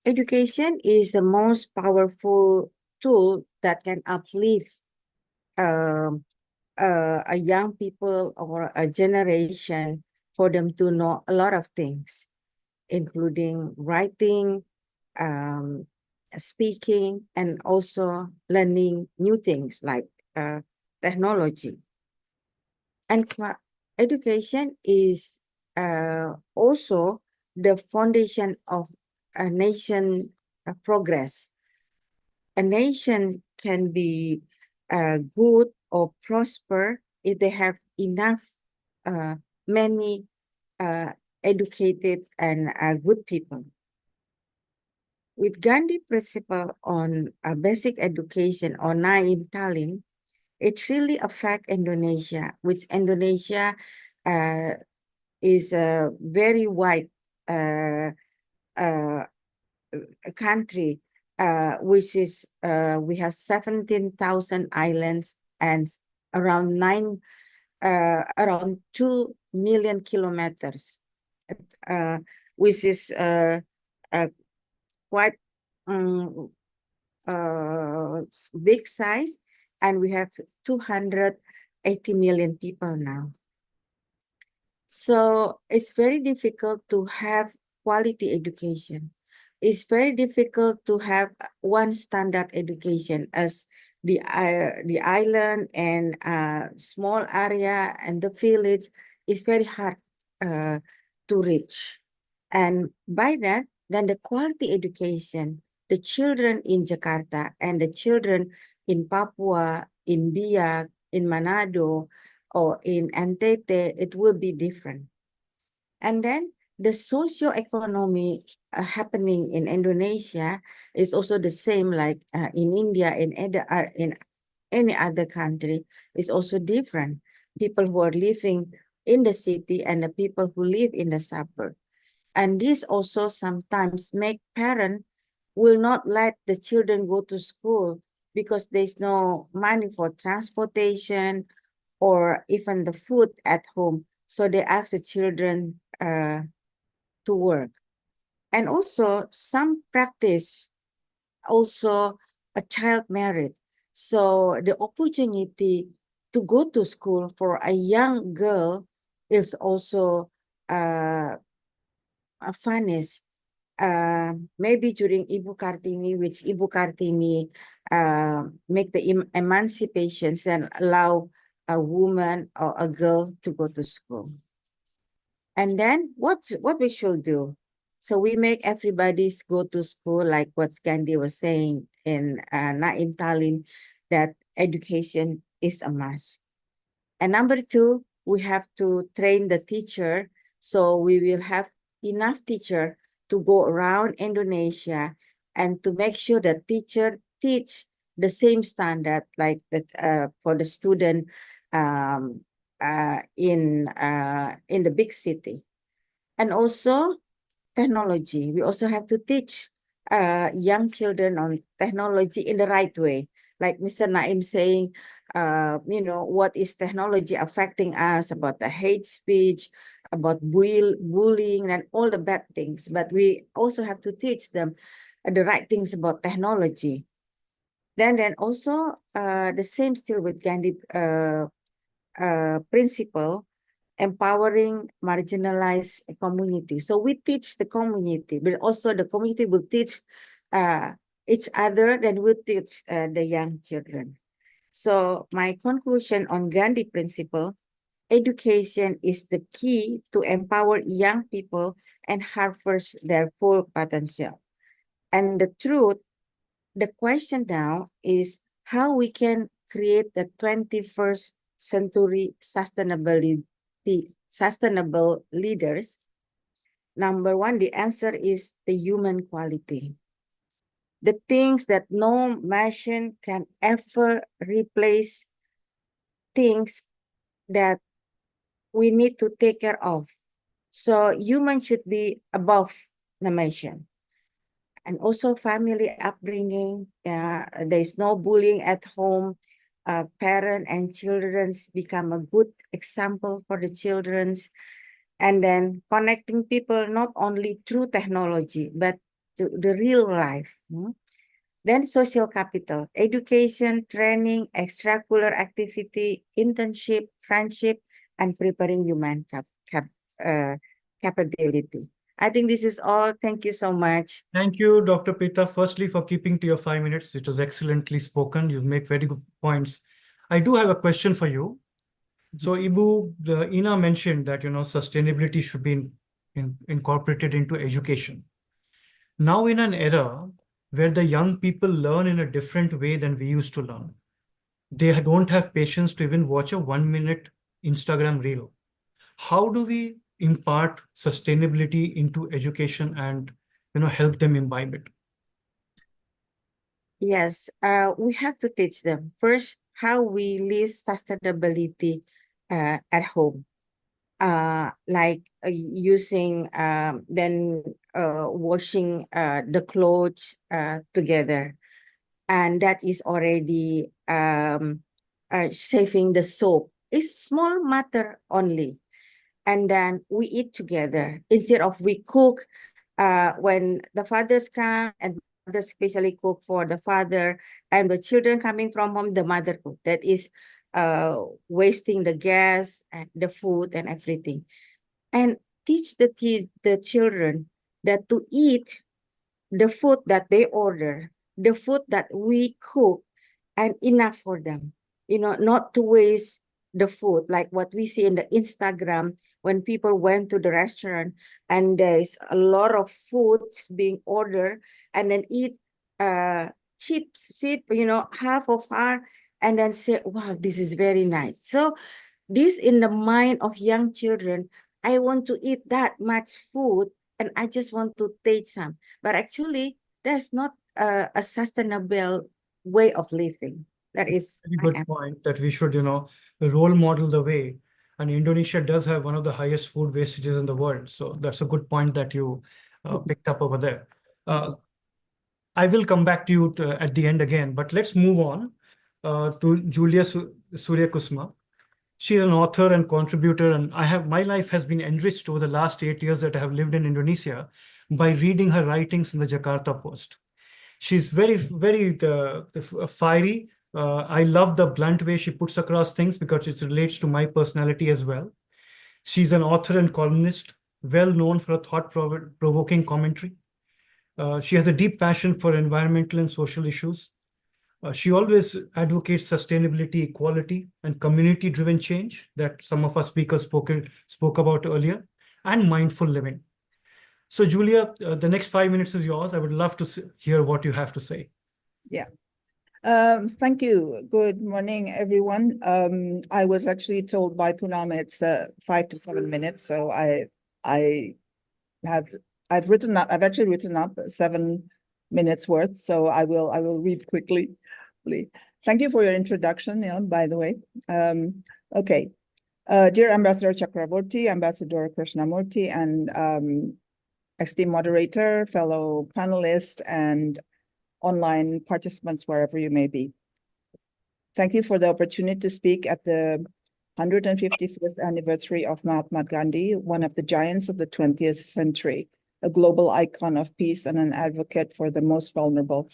education is the most powerful tool that can uplift a young people or a generation for them to know a lot of things, including writing, speaking, and also learning new things like technology. And education is also the foundation of a nation progress. A nation can be good or prosper if they have enough many educated and good people. With Gandhi principle on basic education or Naim Talim, it really affects Indonesia, which Indonesia is a very wide country, which is we have 17,000 islands and around 2 million kilometers, which is quite big size, and we have 280 million people now. So it's very difficult to have quality education. It's very difficult to have one standard education, as the island and small area and the village is very hard to reach. And by that, then the quality education, the children in Jakarta and the children in Papua, in Biak, in Manado, or in Ntt, it will be different. And then the socio-economy happening in Indonesia is also the same like in India, in any other country, is also different. People who are living in the city and the people who live in the suburb. And this also sometimes make parents will not let the children go to school because there's no money for transportation or even the food at home. So they ask the children to work. And also some practice also a child marriage. So the opportunity to go to school for a young girl is also furnished. Maybe during Ibu Kartini, which Ibu Kartini make the emancipations and allow a woman or a girl to go to school. And then what we should do? So we make everybody go to school, like what Gandhi was saying in Naim Talim, that education is a must. And number two, we have to train the teacher. So we will have enough teacher to go around Indonesia and to make sure that teacher teach the same standard like that for the student in the big city. And also technology. We also have to teach young children on technology in the right way. Like Mr. Naim saying, what is technology affecting us, about the hate speech, about bullying and all the bad things. But we also have to teach them the right things about technology. Then also the same still with Gandhi principle, empowering marginalized community. So we teach the community, but also the community will teach each other, then we'll teach the young children. So my conclusion on Gandhi principle, education is the key to empower young people and harvest their full potential. And the truth, the question now is how we can create the 21st century sustainable leaders. Number one, the answer is the human quality. The things that no machine can ever replace, things that we need to take care of. So human should be above the machine. And also family upbringing. There is no bullying at home. Parent and children's become a good example for the children's. And then connecting people not only through technology, but to the real life. Then social capital, education, training, extracurricular activity, internship, friendship, and preparing human capability. I think this is all. Thank you so much.
Thank you, Dr. Pita, firstly for keeping to your 5 minutes. It was excellently spoken. You make very good points. I do have a question for you. So Ibu, Ina mentioned that, sustainability should be incorporated into education. Now in an era where the young people learn in a different way than we used to learn, they don't have patience to even watch a 1-minute Instagram reel. How do we impart sustainability into education and help them imbibe it?
Yes, we have to teach them first how we live sustainability at home, like using then washing the clothes together, and that is already saving the soap. It's small matter only, and then we eat together instead of we cook when the fathers come, and mother especially cook for the father, and the children coming from home, the mother cook. That is wasting the gas and the food and everything. And teach the children that to eat the food that they order, the food that we cook, and enough for them. Not to waste the food, like what we see in the Instagram when people went to the restaurant and there's a lot of foods being ordered, and then eat cheap, half of her, and then say, wow, this is very nice. So this in the mind of young children, I want to eat that much food and I just want to take some. But actually, there's not a sustainable way of living. That is
a very good point that we should, role model the way. And Indonesia does have one of the highest food wastages in the world. So that's a good point that you picked up over there. I will come back to you at the end again, but let's move on to Julia Surya Kusma. She is an author and contributor, and my life has been enriched over the last 8 years that I have lived in Indonesia by reading her writings in the Jakarta Post. She's very, very fiery. I love the blunt way she puts across things because it relates to my personality as well. She's an author and columnist, well known for a thought-provoking commentary. She has a deep passion for environmental and social issues. She always advocates sustainability, equality, and community-driven change that some of our speakers spoke about earlier. and mindful living. So Julia, the next 5 minutes is yours. I would love to hear what you have to say.
Yeah. Thank you. Good morning, everyone. I was actually told by Poonam it's 5 to 7 minutes, so I've actually written up 7 minutes worth, so I will read quickly. Thank you for your introduction, by the way. Okay. Dear Ambassador Chakraborty, Ambassador Krishnamurti, and esteemed moderator, fellow panelists, and online participants wherever you may be. Thank you for the opportunity to speak at the 155th anniversary of Mahatma Gandhi, one of the giants of the 20th century, a global icon of peace and an advocate for the most vulnerable.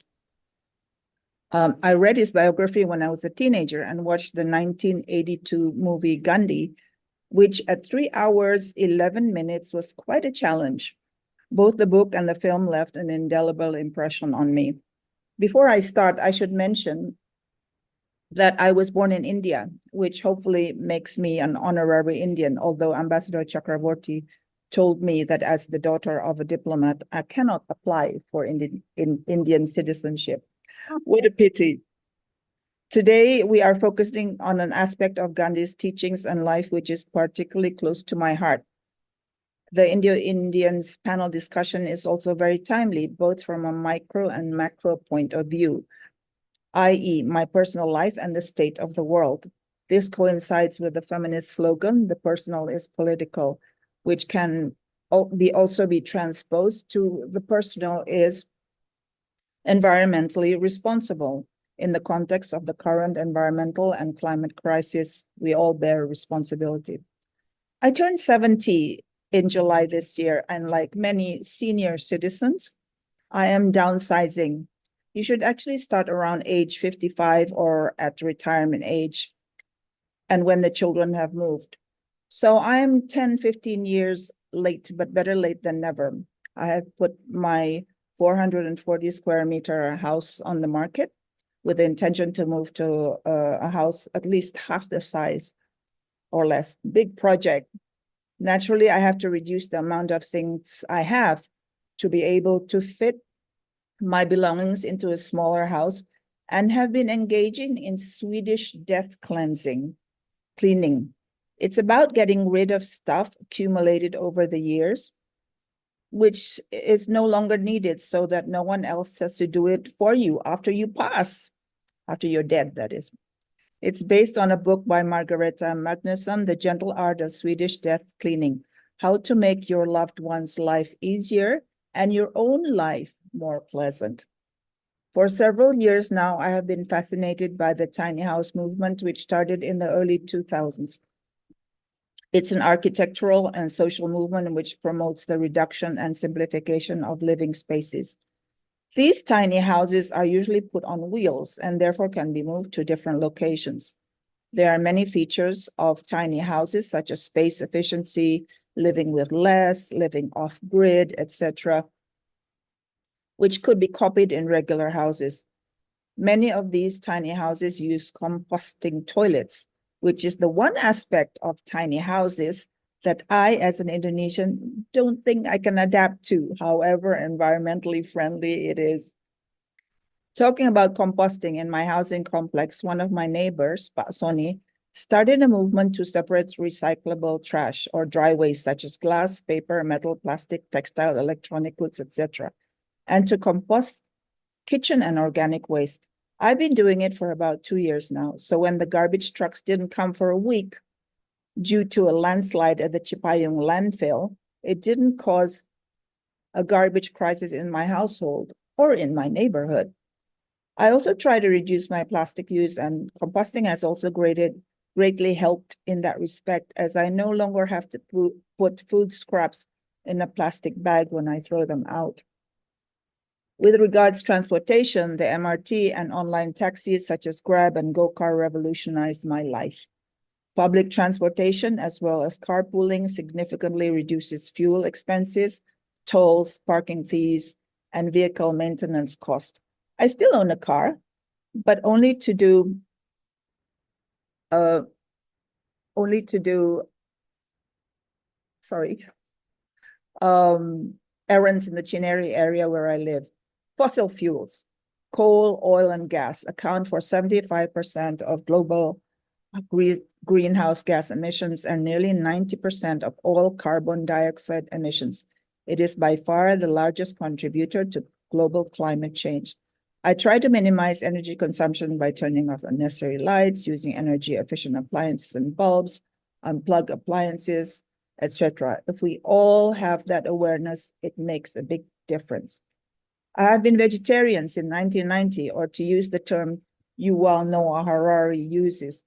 I read his biography when I was a teenager and watched the 1982 movie Gandhi, which at 3 hours, 11 minutes was quite a challenge. Both the book and the film left an indelible impression on me. Before I start, I should mention that I was born in India, which hopefully makes me an honorary Indian, although Ambassador Chakraborty told me that as the daughter of a diplomat, I cannot apply for Indian citizenship. What a pity. Today, we are focusing on an aspect of Gandhi's teachings and life which is particularly close to my heart. The Indo-Indians panel discussion is also very timely, both from a micro and macro point of view, i.e., my personal life and the state of the world. This coincides with the feminist slogan, "The personal is political," which can also be transposed to "the personal is environmentally responsible." In the context of the current environmental and climate crisis, we all bear responsibility. I turned 70 in July this year, and like many senior citizens, I am downsizing. You should actually start around age 55 or at retirement age, and when the children have moved. So I'm 10, 15 years late, but better late than never. I have put my 440 square meter house on the market with the intention to move to a house at least half the size or less. Big project. Naturally, I have to reduce the amount of things I have to be able to fit my belongings into a smaller house, and have been engaging in Swedish death cleaning. It's about getting rid of stuff accumulated over the years, which is no longer needed, so that no one else has to do it for you after you pass, after you're dead, that is. It's based on a book by Margareta Magnusson, The Gentle Art of Swedish Death Cleaning, How to Make Your Loved One's Life Easier and Your Own Life More Pleasant. For several years now, I have been fascinated by the tiny house movement, which started in the early 2000s. It's an architectural and social movement which promotes the reduction and simplification of living spaces. These tiny houses are usually put on wheels and therefore can be moved to different locations. There are many features of tiny houses, such as space efficiency, living with less, living off-grid, etc., which could be copied in regular houses. Many of these tiny houses use composting toilets, which is the one aspect of tiny houses that I, as an Indonesian, don't think I can adapt to, however environmentally friendly it is. Talking about composting, in my housing complex, one of my neighbors, Pak Soni, started a movement to separate recyclable trash or dry waste such as glass, paper, metal, plastic, textile, electronic goods, etc., and to compost kitchen and organic waste. I've been doing it for about 2 years now. So when the garbage trucks didn't come for a week due to a landslide at the Cipayung landfill, it didn't cause a garbage crisis in my household or in my neighborhood. I also try to reduce my plastic use, and composting has also greatly helped in that respect, as I no longer have to put food scraps in a plastic bag when I throw them out. With regards to transportation, the MRT and online taxis such as Grab and GoCar revolutionized my life. Public transportation, as well as carpooling, significantly reduces fuel expenses, tolls, parking fees, and vehicle maintenance cost. I still own a car, but only to do errands in the Chineri area where I live. Fossil fuels, coal, oil, and gas account for 75% of global greenhouse gas emissions and nearly 90% of all carbon dioxide emissions. It is by far the largest contributor to global climate change. I try to minimize energy consumption by turning off unnecessary lights, using energy-efficient appliances and bulbs, unplug appliances, etc. If we all have that awareness, it makes a big difference. I have been vegetarian since 1990, or to use the term Yuval Noah Harari uses,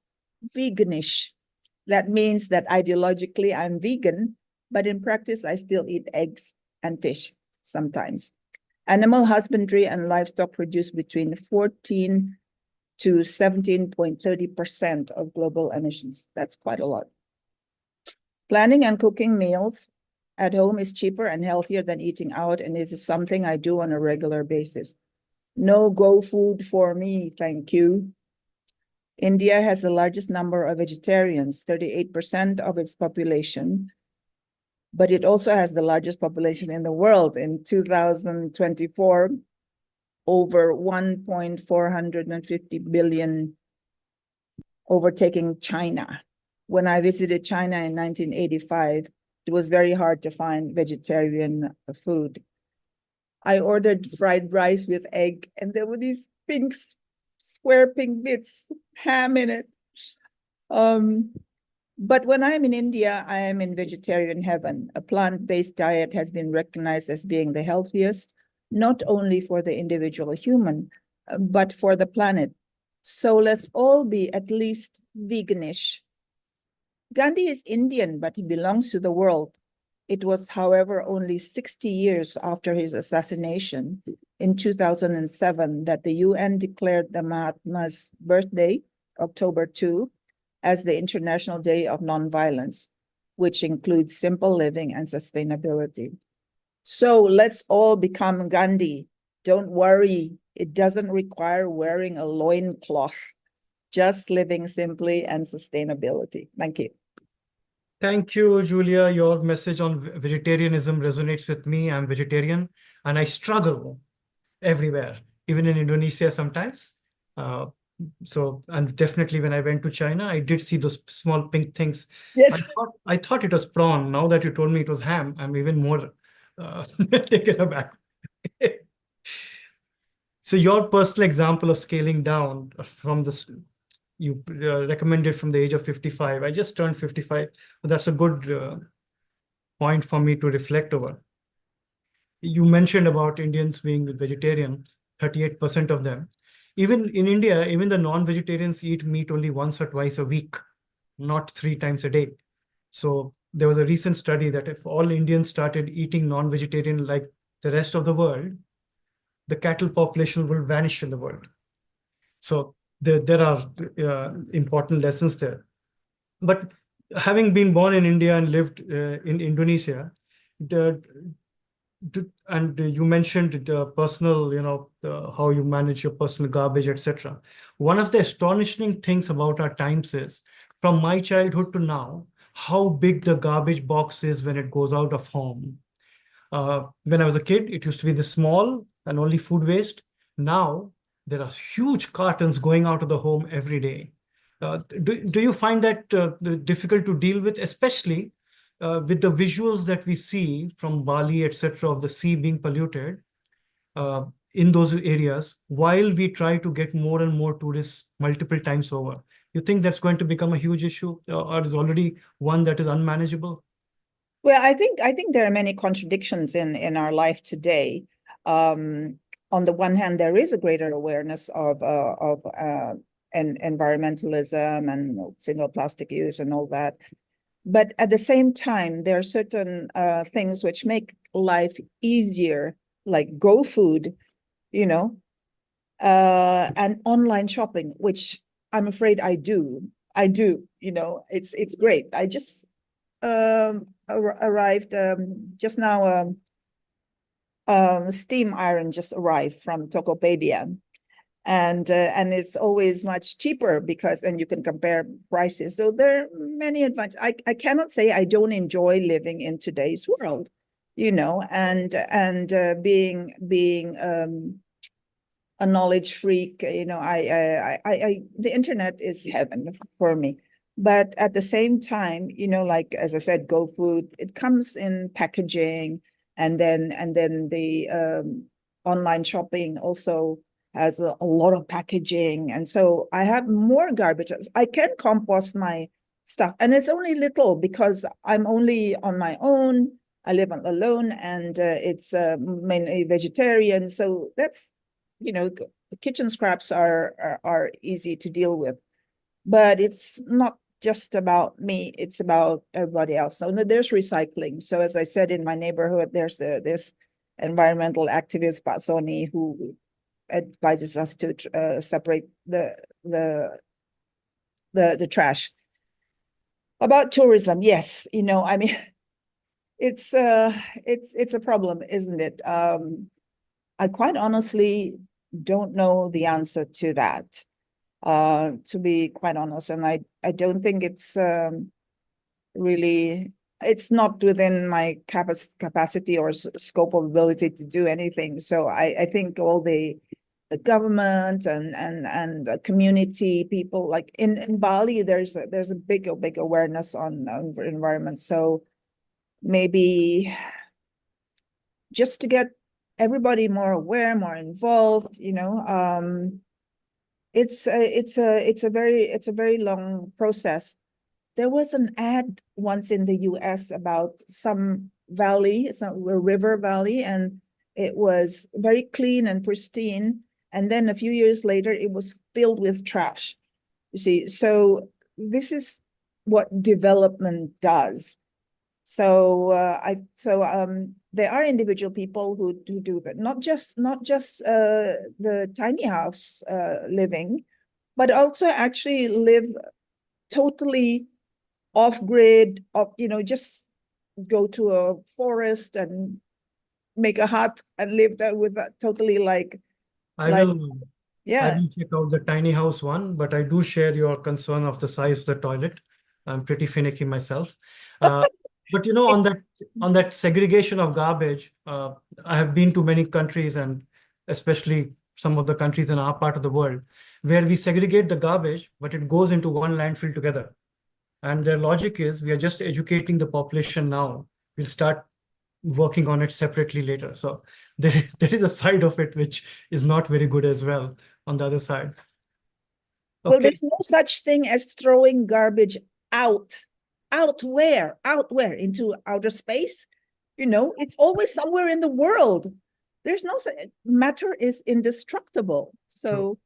veganish. That means that ideologically I'm vegan, but in practice I still eat eggs and fish sometimes. Animal husbandry and livestock produce between 14 to 17.30% of global emissions. That's quite a lot. Planning and cooking meals at home is cheaper and healthier than eating out, and it is something I do on a regular basis. No go food for me, thank you. India has the largest number of vegetarians, 38% of its population, but it also has the largest population in the world. In 2024, over 1.450 billion, overtaking China. When I visited China in 1985, it was very hard to find vegetarian food. I ordered fried rice with egg, and there were these square pink bits, ham in it. But when I'm in India, I am in vegetarian heaven. A plant-based diet has been recognized as being the healthiest, not only for the individual human, but for the planet. So let's all be at least veganish. Gandhi is Indian, but he belongs to the world. It was, however, only 60 years after his assassination in 2007 that the UN declared the Mahatma's birthday, October 2, as the International Day of Nonviolence, which includes simple living and sustainability. So let's all become Gandhi. Don't worry, it doesn't require wearing a loincloth, just living simply and sustainability. Thank you.
Thank you, Julia. Your message on vegetarianism resonates with me. I'm vegetarian and I struggle everywhere, even in Indonesia sometimes. And definitely when I went to China, I did see those small pink things.
Yes.
I thought it was prawn. Now that you told me it was ham, I'm even more taken aback. So your personal example of scaling down from this, you recommended from the age of 55. I just turned 55. That's a good point for me to reflect over. You mentioned about Indians being vegetarian, 38% of them. Even in India, even the non-vegetarians eat meat only once or twice a week, not 3 times a day. So there was a recent study that if all Indians started eating non-vegetarian like the rest of the world, the cattle population will vanish in the world. So there are important lessons there. But having been born in India and lived in Indonesia, and you mentioned the personal, how you manage your personal garbage, etc. One of the astonishing things about our times is, from my childhood to now, how big the garbage box is when it goes out of home. When I was a kid, it used to be this small and only food waste. Now, there are huge cartons going out of the home every day. Do you find that difficult to deal with, especially with the visuals that we see from Bali, etc., of the sea being polluted in those areas, while we try to get more and more tourists multiple times over? You think that's going to become a huge issue, or is already one that is unmanageable?
Well, I think there are many contradictions in our life today. On the one hand, there is a greater awareness of environmentalism and single plastic use and all that. But at the same time, there are certain things which make life easier, like GoFood, and online shopping, which I'm afraid I do. It's great. I just arrived just now. Steam iron just arrived from Tokopedia, and it's always much cheaper and you can compare prices. So there are many advantages. I cannot say I don't enjoy living in today's world. you know, and being a knowledge freak, you know, the internet is heaven for me. But at the same time, you know, like as I said, GoFood, it comes in packaging, and then the online shopping also has a lot of packaging, and so I have more garbage. I can compost my stuff, and it's only little because I'm only on my own. I live alone, and it's mainly vegetarian, so that's, you know, the kitchen scraps are easy to deal with. But it's not just about me, it's about everybody else. So there's recycling. So as I said, in my neighborhood, there's this environmental activist, Pak Soni, who advises us to separate the trash. About tourism, yes, you know, I mean, it's a problem, isn't it? I quite honestly don't know the answer to that, to be quite honest. And I don't think it's really, it's not within my capacity or scope of ability to do anything. So I think all the government and community people, like in Bali, there's a big awareness on environment. So maybe just to get everybody more aware, more involved, you know, it's a very long process. There was an ad once in the US about some valley, it's a river valley, and it was very clean and pristine. And then a few years later, it was filled with trash. You see, so this is what development does. So there are individual people who do that, not just the tiny house living, but also actually live totally off grid, you know, just go to a forest and make a hut and live there with that totally like
I
like
will
yeah.
check out the tiny house one, but I do share your concern of the size of the toilet. I'm pretty finicky myself. But you know, on that segregation of garbage, I have been to many countries, and especially some of the countries in our part of the world, where we segregate the garbage, but it goes into one landfill together. And their logic is, we are just educating the population now. We'll start working on it separately later. So there is a side of it which is not very good as well on the other side.
Well,
Okay.
there's no such thing as throwing garbage out. Out where? Out where? Into outer space? You know, it's always somewhere in the world. There's no matter is indestructible. So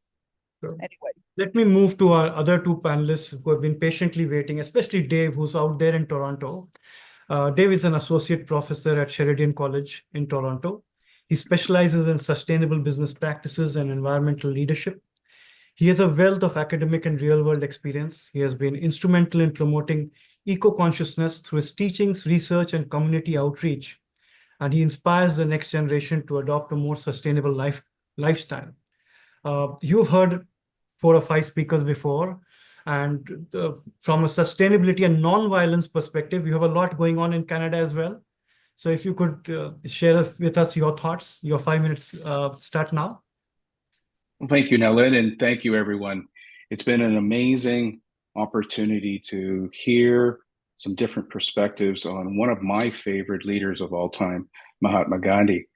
Sure.
anyway.
Let me move to our other two panelists who have been patiently waiting, especially Dave, who's out there in Toronto. Dave is an associate professor at Sheridan College in Toronto. He specializes in sustainable business practices and environmental leadership. He has a wealth of academic and real-world experience. He has been instrumental in promoting eco-consciousness through his teachings, research, and community outreach. And he inspires the next generation to adopt a more sustainable lifestyle. You've heard 4 or 5 speakers before, and from a sustainability and non-violence perspective, you have a lot going on in Canada as well. So if you could share with us your thoughts, your 5 minutes start now.
Well, thank you, Nellen, and thank you, everyone. It's been an amazing opportunity to hear some different perspectives on one of my favorite leaders of all time, Mahatma Gandhi.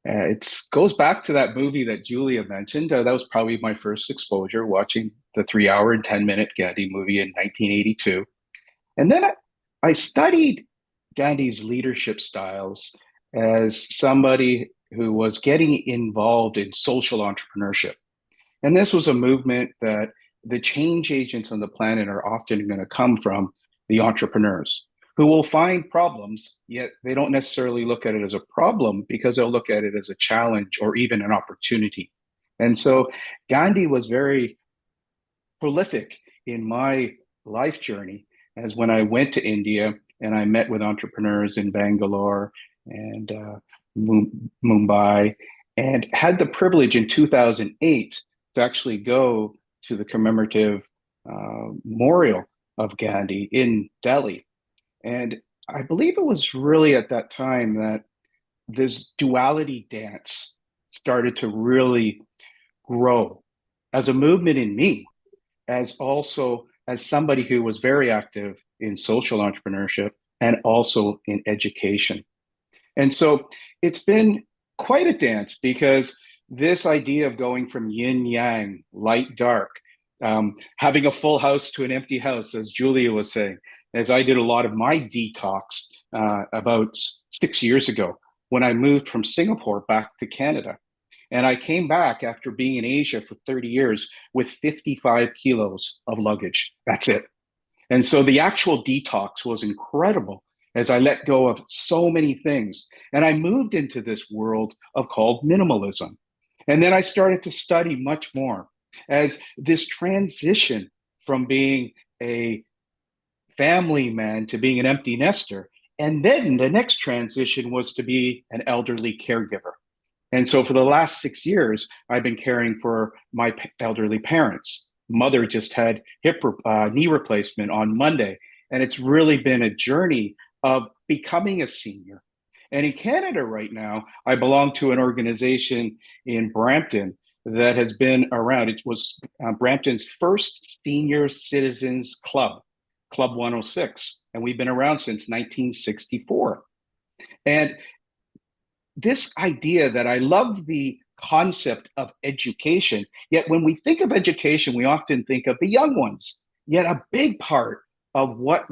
It goes back to that movie that Julia mentioned. That was probably my first exposure, watching the 3-hour and 10-minute Gandhi movie in 1982. And then I studied Gandhi's leadership styles as somebody who was getting involved in social entrepreneurship. And this was a movement that the change agents on the planet are often going to come from the entrepreneurs who will find problems, yet they don't necessarily look at it as a problem because they'll look at it as a challenge or even an opportunity. And so Gandhi was very prolific in my life journey, as when I went to India and I met with entrepreneurs in Bangalore and Mumbai, and had the privilege in 2008 to actually go to the commemorative memorial of Gandhi in Delhi. And I believe it was really at that time that this duality dance started to really grow as a movement in me, as also as somebody who was very active in social entrepreneurship and also in education. And so it's been quite a dance, because this idea of going from yin yang, light dark, having a full house to an empty house, as Julia was saying, as I did a lot of my detox about 6 years ago when I moved from Singapore back to Canada. And I came back after being in Asia for 30 years with 55 kilos of luggage. That's it. And so the actual detox was incredible as I let go of so many things. And I moved into this world of called minimalism. And then I started to study much more as this transition from being a family man to being an empty nester. And then the next transition was to be an elderly caregiver. And so for the last 6 years, I've been caring for my elderly parents. Mother just had knee replacement on Monday. And it's really been a journey of becoming a senior. And in Canada right now, I belong to an organization in Brampton that has been around. It was Brampton's first senior citizens club, Club 106. And we've been around since 1964. And this idea that I love the concept of education, yet when we think of education, we often think of the young ones. Yet a big part of what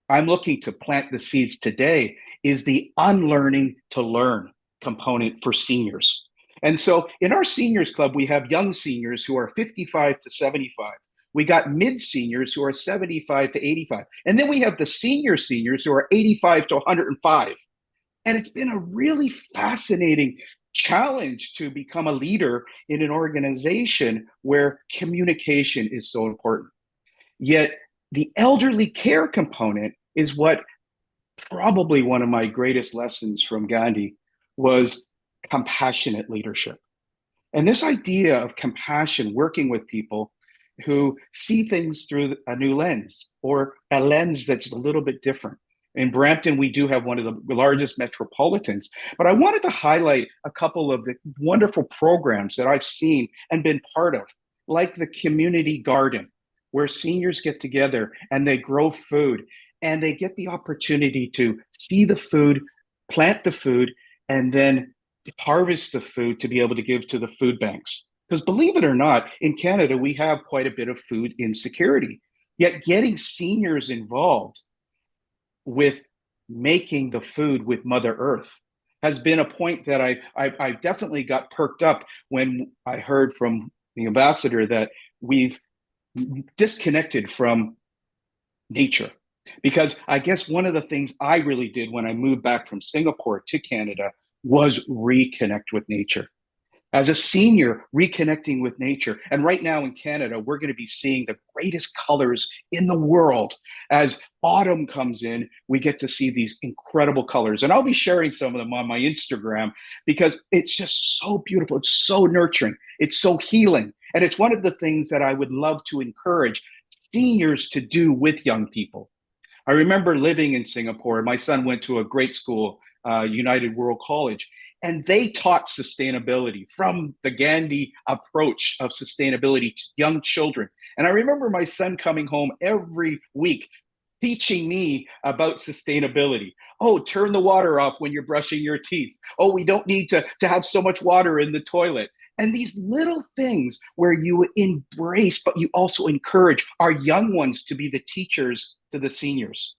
I'm looking to plant the seeds today is the unlearning to learn component for seniors. And so in our seniors club, we have young seniors who are 55 to 75. We got mid seniors who are 75 to 85. And then we have the seniors who are 85 to 105. And it's been a really fascinating challenge to become a leader in an organization where communication is so important. Yet the elderly care component is what probably one of my greatest lessons from Gandhi was compassionate leadership. And this idea of compassion, working with people who see things through a new lens or a lens that's a little bit different. In Brampton, we do have one of the largest metropolitans, but I wanted to highlight a couple of the wonderful programs that I've seen and been part of, like the community garden, where seniors get together and they grow food and they get the opportunity to see the food, plant the food, and then harvest the food to be able to give to the food banks. Because believe it or not, in Canada, we have quite a bit of food insecurity. Yet getting seniors involved with making the food with Mother Earth has been a point that I definitely got perked up when I heard from the ambassador that we've disconnected from nature. Because I guess one of the things I really did when I moved back from Singapore to Canada was reconnect with nature. As a senior, reconnecting with nature. And right now in Canada, we're going to be seeing the greatest colors in the world. As autumn comes in, we get to see these incredible colors. And I'll be sharing some of them on my Instagram because it's just so beautiful. It's so nurturing. It's so healing. And it's one of the things that I would love to encourage seniors to do with young people. I remember living in Singapore. My son went to a great school, United World College. And they taught sustainability from the Gandhi approach of sustainability to young children. And I remember my son coming home every week teaching me about sustainability. Oh, turn the water off when you're brushing your teeth. Oh, we don't need to have so much water in the toilet. And these little things where you embrace, but you also encourage our young ones to be the teachers to the seniors.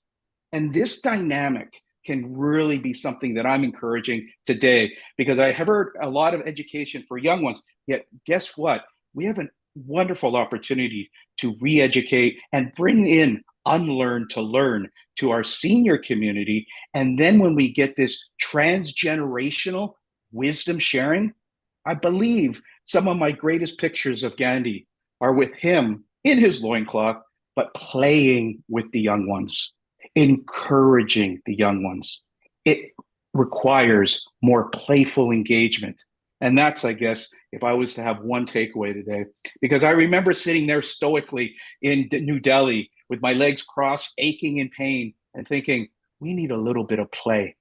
And this dynamic can really be something that I'm encouraging today, because I have heard a lot of education for young ones. Yet guess what? We have a wonderful opportunity to re-educate and bring in unlearn to learn to our senior community. And then when we get this transgenerational wisdom sharing, I believe some of my greatest pictures of Gandhi are with him in his loincloth, but playing with the young ones, encouraging the young ones. It requires more playful engagement. And that's, I guess, if I was to have one takeaway today, because I remember sitting there stoically in New Delhi with my legs crossed, aching in pain, and thinking, we need a little bit of play.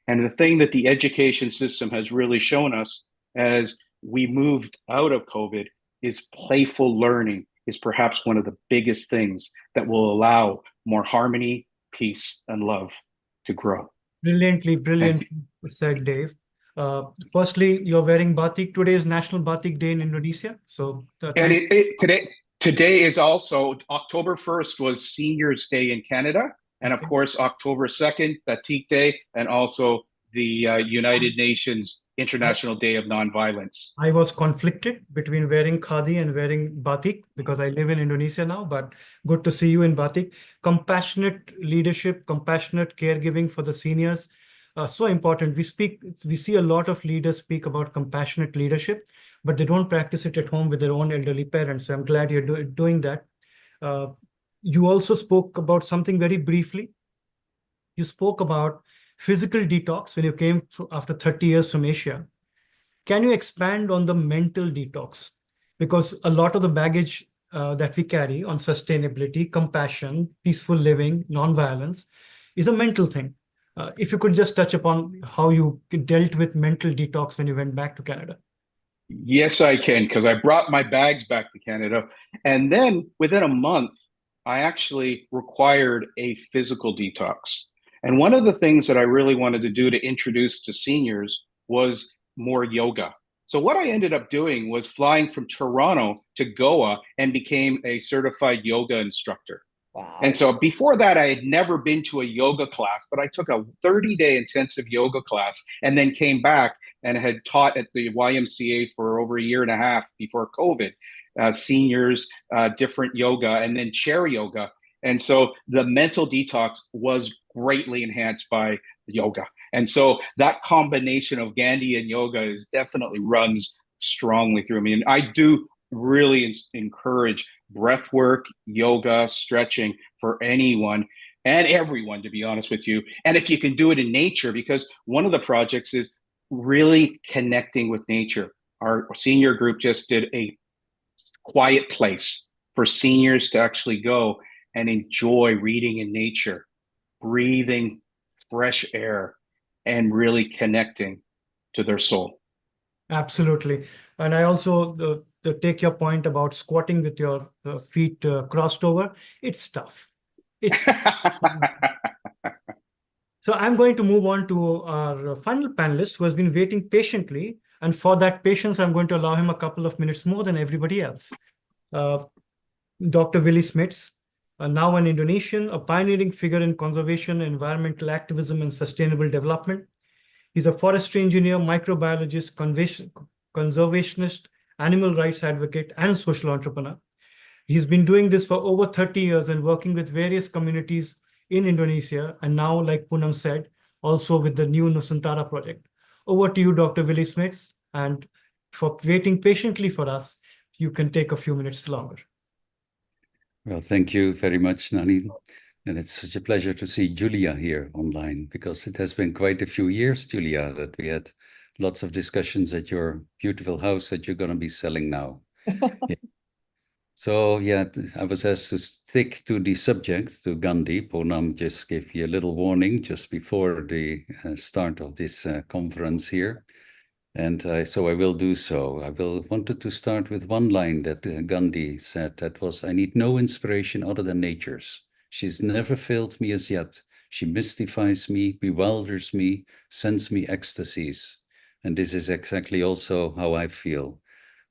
And the thing that the education system has really shown us as we moved out of COVID is playful learning is perhaps one of the biggest things that will allow more harmony, peace, and love to grow.
Brilliantly said, Dave. Firstly, you're wearing batik. Today is National Batik Day in Indonesia. So
And today is also October 1st was Seniors Day in Canada. And of course, October 2nd, Batik Day, and also the United Nations International Day of Nonviolence.
I was conflicted between wearing khadi and wearing batik because I live in Indonesia now, but good to see you in batik. Compassionate leadership, compassionate caregiving for the seniors, so important. We see a lot of leaders speak about compassionate leadership, but they don't practice it at home with their own elderly parents. So I'm glad you're doing that. You also spoke about something very briefly. You spoke about physical detox when you came after 30 years from Asia. Can you expand on the mental detox? Because a lot of the baggage that we carry on sustainability, compassion, peaceful living, nonviolence is a mental thing. If you could just touch upon how you dealt with mental detox when you went back to Canada.
Yes, I can, because I brought my bags back to Canada. And then within a month, I actually required a physical detox. And one of the things that I really wanted to do to introduce to seniors was more yoga. So what I ended up doing was flying from Toronto to Goa and became a certified yoga instructor.
Wow.
And so before that, I had never been to a yoga class, but I took a 30-day intensive yoga class and then came back and had taught at the YMCA for over a year and a half before COVID, seniors, different yoga, and then chair yoga. And so the mental detox was greatly enhanced by yoga. And so that combination of Gandhi and yoga is definitely runs strongly through me. And I do really encourage breath work, yoga, stretching for anyone and everyone, to be honest with you. And if you can do it in nature, because one of the projects is really connecting with nature. Our senior group just did a quiet place for seniors to actually go and enjoy reading in nature, breathing fresh air, and really connecting to their soul.
Absolutely. And I also take your point about squatting with your feet crossed over. It's tough. It's So I'm going to move on to our final panelist who has been waiting patiently. And for that patience, I'm going to allow him a couple of minutes more than everybody else. Dr. Willie Smits, now an Indonesian, a pioneering figure in conservation, environmental activism, and sustainable development. He's a forestry engineer, microbiologist, conservationist, animal rights advocate, and social entrepreneur. He's been doing this for over 30 years and working with various communities in Indonesia, and now, like Poonam said, also with the new Nusantara project. Over to you, Dr. Willie Smits, and for waiting patiently for us, you can take a few minutes longer.
Well, thank you very much, Nani. And it's such a pleasure to see Julia here online, because it has been quite a few years, Julia, that we had lots of discussions at your beautiful house that you're going to be selling now. Yeah. So, yeah, I was asked to stick to the subject, to Gandhi. Poonam just gave you a little warning just before the start of this conference here. And so I will do so. I wanted to start with one line that Gandhi said, that was, "I need no inspiration other than nature's. She's never failed me as yet. She mystifies me, bewilders me, sends me ecstasies." And this is exactly also how I feel.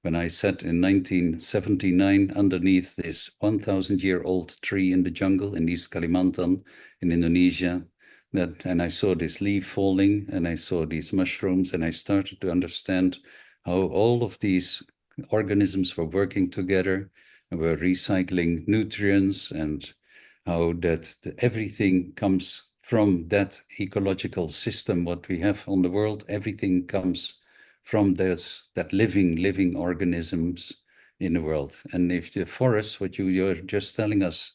When I sat in 1979 underneath this 1,000-year-old tree in the jungle in East Kalimantan in Indonesia, and I saw this leaf falling, and I saw these mushrooms, and I started to understand how all of these organisms were working together and were recycling nutrients, and how that everything comes from that ecological system, what we have on the world. Everything comes from that living organisms in the world. And if the forest, what you're just telling us,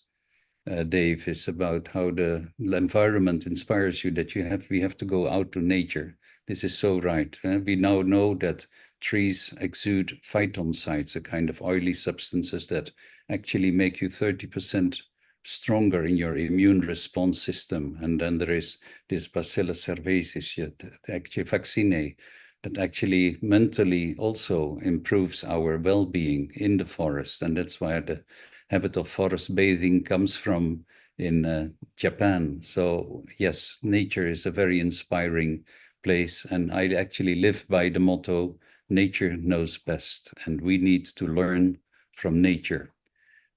Dave, is about how the environment inspires you, that we have to go out to nature. This is so right. We now know that trees exude phytoncides, a kind of oily substances that actually make you 30% stronger in your immune response system. And then there is this Bacillus cerevisiae, actually vaccine, that actually mentally also improves our well-being in the forest. And that's why the habit of forest bathing comes from in Japan. So yes, nature is a very inspiring place. And I actually live by the motto, nature knows best, and we need to learn from nature.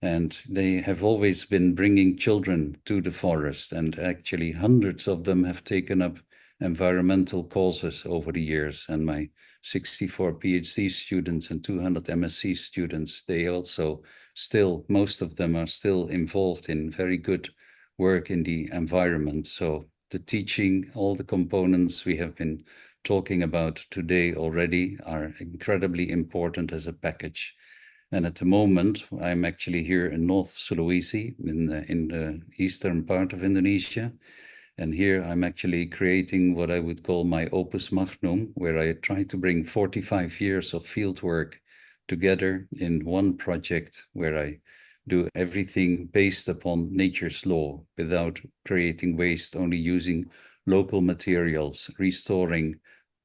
And they have always been bringing children to the forest, and actually hundreds of them have taken up environmental causes over the years. And my 64 PhD students and 200 MSc students, they also still, most of them are still involved in very good work in the environment. So the teaching, all the components we have been talking about today already are incredibly important as a package. And at the moment, I'm actually here in North Sulawesi, in the eastern part of Indonesia. And here I'm actually creating what I would call my opus magnum, where I try to bring 45 years of field work together in one project, where I do everything based upon nature's law without creating waste, only using local materials, restoring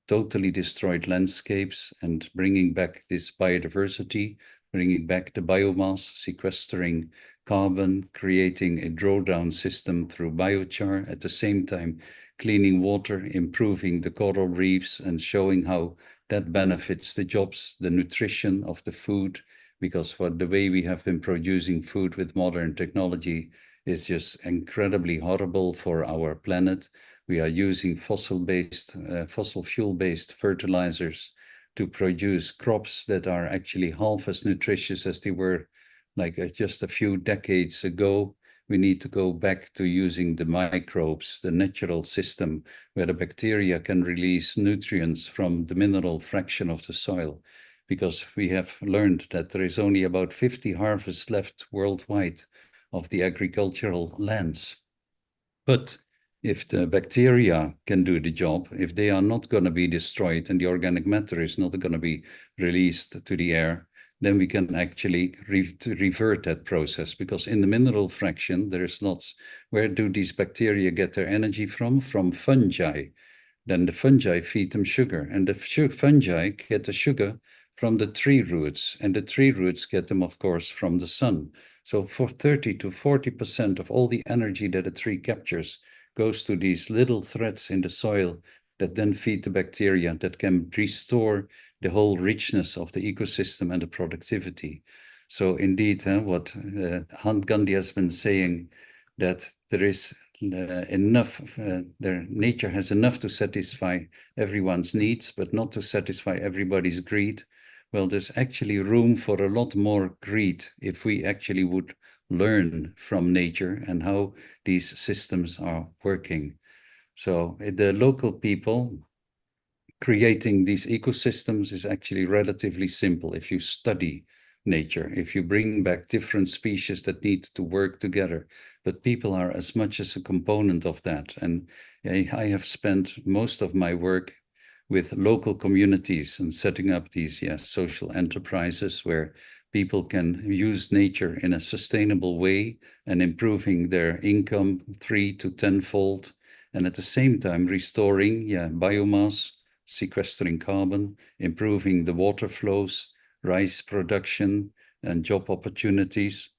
totally destroyed landscapes and bringing back this biodiversity, bringing back the biomass, sequestering carbon, creating a drawdown system through biochar, at the same time cleaning water, improving the coral reefs, and showing how that benefits the jobs, the nutrition of the food, because the way we have been producing food with modern technology is just incredibly horrible for our planet. We are using fossil fuel-based fertilizers to produce crops that are actually half as nutritious as they were like just a few decades ago. We need to go back to using the microbes, the natural system, where the bacteria can release nutrients from the mineral fraction of the soil, because we have learned that there is only about 50 harvests left worldwide of the agricultural lands. But if the bacteria can do the job, if they are not going to be destroyed and the organic matter is not going to be released to the air, then we can actually revert that process, because in the mineral fraction, there is lots. Where do these bacteria get their energy from? From fungi. Then the fungi feed them sugar, and the fungi get the sugar from the tree roots, and the tree roots get them, of course, from the sun. So for 30 to 40% of all the energy that a tree captures goes to these little threads in the soil that then feed the bacteria that can restore the whole richness of the ecosystem and the productivity. So indeed, what Gandhi has been saying, that there is enough, nature has enough to satisfy everyone's needs, but not to satisfy everybody's greed. Well, there's actually room for a lot more greed if we actually would learn from nature and how these systems are working. So the local people creating these ecosystems is actually relatively simple if you study nature, if you bring back different species that need to work together. But people are as much as a component of that. And I have spent most of my work with local communities and setting up these social enterprises where people can use nature in a sustainable way and improving their income 3 to 10-fold, and at the same time restoring biomass, sequestering carbon, improving the water flows, rice production, and job opportunities.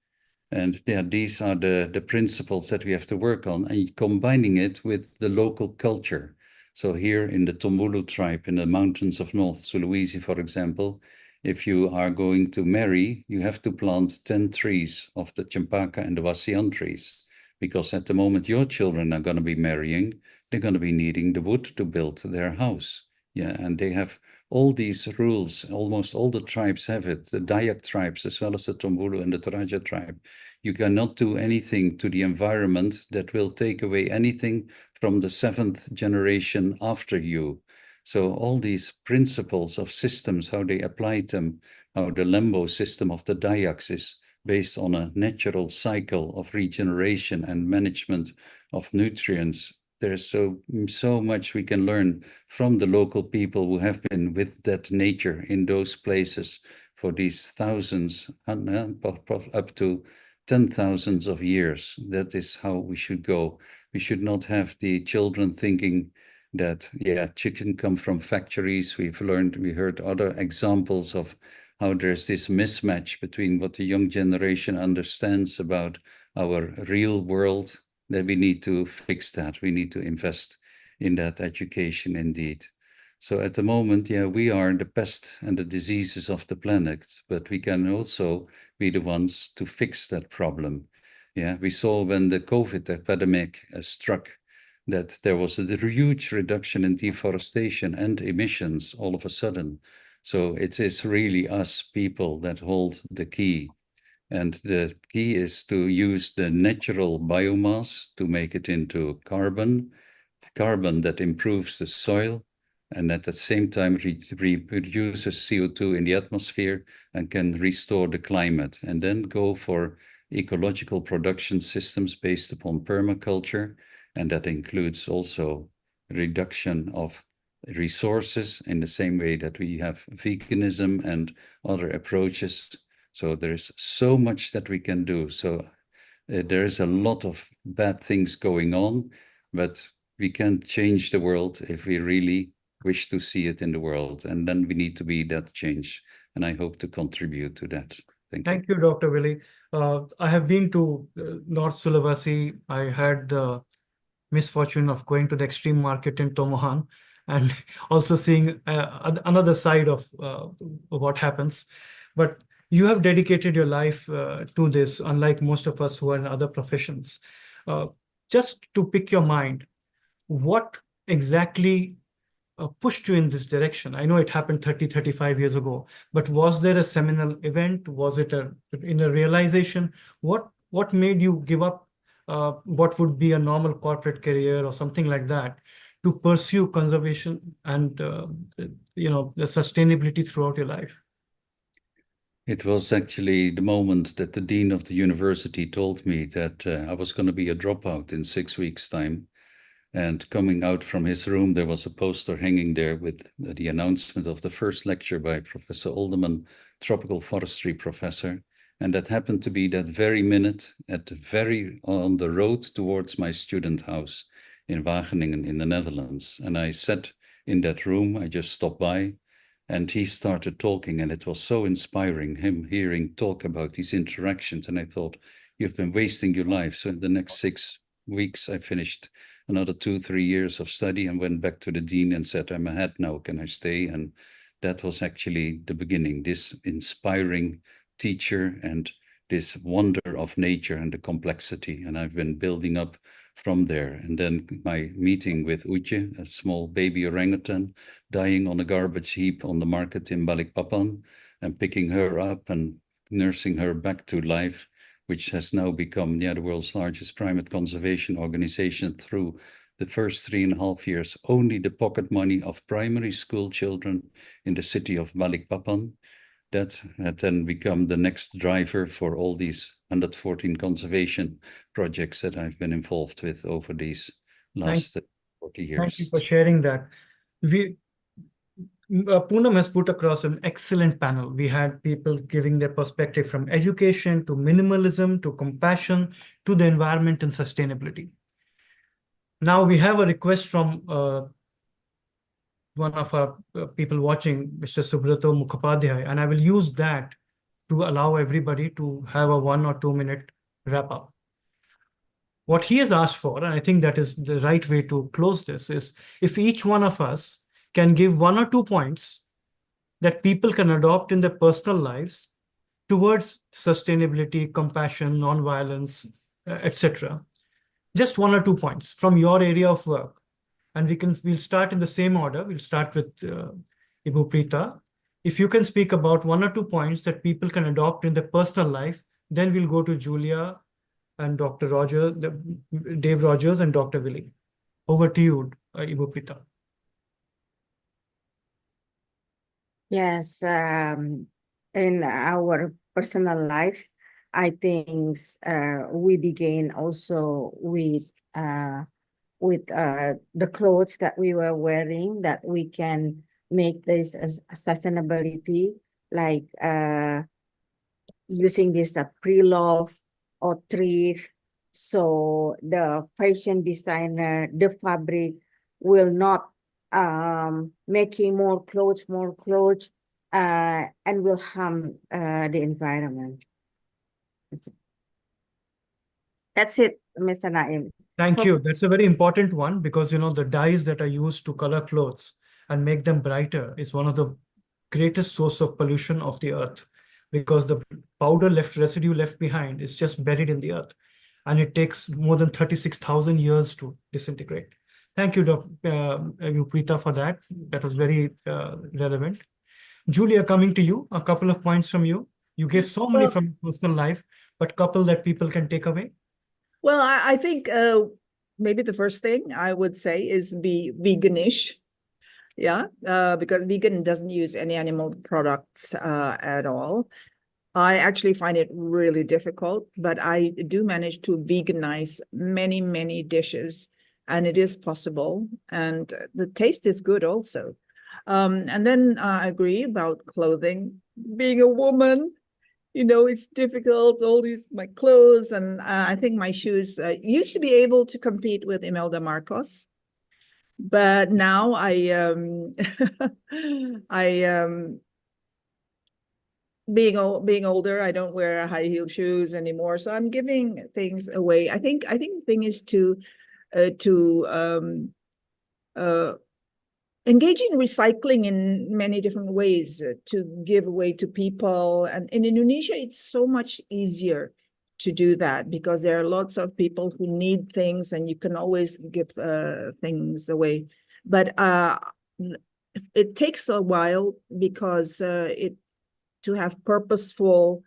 And these are the principles that we have to work on, and combining it with the local culture. So here in the Tombulu tribe, in the mountains of North Sulawesi, for example, if you are going to marry, you have to plant 10 trees of the Cempaka and the Wasian trees, because at the moment your children are going to be marrying, they're going to be needing the wood to build their house. And they have all these rules. Almost all the tribes have it, the Dayak tribes, as well as the Tombulu and the Toraja tribe. You cannot do anything to the environment that will take away anything from the 7th generation after you. So all these principles of systems, how they applied them, how the Lembo system of the Dayaks is based on a natural cycle of regeneration and management of nutrients. There's so much we can learn from the local people who have been with that nature in those places for these thousands, up to 10,000s of years. That is how we should go. We should not have the children thinking that, yeah, chicken come from factories. We heard other examples of how there's this mismatch between what the young generation understands about our real world, that we need to fix that. We need to invest in that education indeed. So at the moment, yeah, we are the pest and the diseases of the planet, but we can also be the ones to fix that problem. Yeah, we saw when the COVID epidemic struck that there was a huge reduction in deforestation and emissions all of a sudden. So it is really us people that hold the key. And the key is to use the natural biomass to make it into carbon that improves the soil, and at the same time reduces CO2 in the atmosphere and can restore the climate, and then go for ecological production systems based upon permaculture, and that includes also reduction of resources in the same way that we have veganism and other approaches. So there is so much that we can do. So there is a lot of bad things going on, but we can change the world if we really wish to see it in the world. And then we need to be that change. And I hope to contribute to that. Thank you.
Thank you, Dr. Willie. I have been to North Sulawesi. I had the misfortune of going to the extreme market in Tomohan and also seeing another side of what happens. But you have dedicated your life to this, unlike most of us who are in other professions. Just to pick your mind, what exactly pushed you in this direction? I know it happened 30, 35 years ago, but was there a seminal event? Was it in a realization? What made you give up what would be a normal corporate career or something like that to pursue conservation and the sustainability throughout your life?
It was actually the moment that the dean of the university told me that I was going to be a dropout in 6 weeks' time. And coming out from his room, there was a poster hanging there with the announcement of the first lecture by Professor Olderman, tropical forestry professor. And that happened to be that very minute on the road towards my student house in Wageningen in the Netherlands. And I sat in that room, I just stopped by, and he started talking, and it was so inspiring, him hearing talk about these interactions. And I thought, you've been wasting your life. So in the next 6 weeks, I finished another 2-3 years of study and went back to the dean and said, I'm ahead now, can I stay? And that was actually the beginning, this inspiring teacher and this wonder of nature and the complexity. And I've been building up from there. And then my meeting with Uje, a small baby orangutan, dying on a garbage heap on the market in Balikpapan, and picking her up and nursing her back to life, which has now become the world's largest primate conservation organization through the first 3.5 years, only the pocket money of primary school children in the city of Balikpapan. That had then become the next driver for all these 114 conservation projects that I've been involved with over these last 40 years.
Thank you for sharing that. Poonam has put across an excellent panel. We had people giving their perspective from education to minimalism to compassion to the environment and sustainability. Now we have a request from one of our people watching, Mr. Subrato Mukhopadhyay, and I will use that to allow everybody to have a 1 or 2 minute wrap up. What he has asked for, and I think that is the right way to close this, is if each one of us can give 1 or 2 points that people can adopt in their personal lives towards sustainability, compassion, non-violence, etc. Just 1 or 2 points from your area of work. And we'll start in the same order. We'll start with Ibu Preeta. If you can speak about 1 or 2 points that people can adopt in their personal life, then we'll go to Julia and Dr. Roger, Dave Rogers and Dr. Willie. Over to you, Ibu Preeta.
Yes, in our personal life, I think we begin also with the clothes that we were wearing, that we can make this as sustainability, like using this pre-love or thrift. So the fashion designer, the fabric will not making more clothes, and will harm the environment. That's it, Mr. Naim.
Thank you. That's a very important one because, you know, the dyes that are used to color clothes and make them brighter is one of the greatest source of pollution of the earth, because the residue left behind is just buried in the earth, and it takes more than 36,000 years to disintegrate. Thank you, Dr. Upita, for that. That was very relevant. Julia, coming to you, a couple of points from you. You gave so many from your personal life, but couple that people can take away.
Well, I think maybe the first thing I would say is be veganish. Yeah, because vegan doesn't use any animal products at all. I actually find it really difficult, but I do manage to veganize many, many dishes, and it is possible. And the taste is good also. And then I agree about clothing. Being a woman, you know, it's difficult, all my clothes, and I think my shoes used to be able to compete with Imelda Marcos. But now being older, I don't wear high heel shoes anymore, so I'm giving things away. I think the thing is to engage in recycling in many different ways to give away to people. And in Indonesia, it's so much easier to do that because there are lots of people who need things, and you can always give things away. But it takes a while because to have purposeful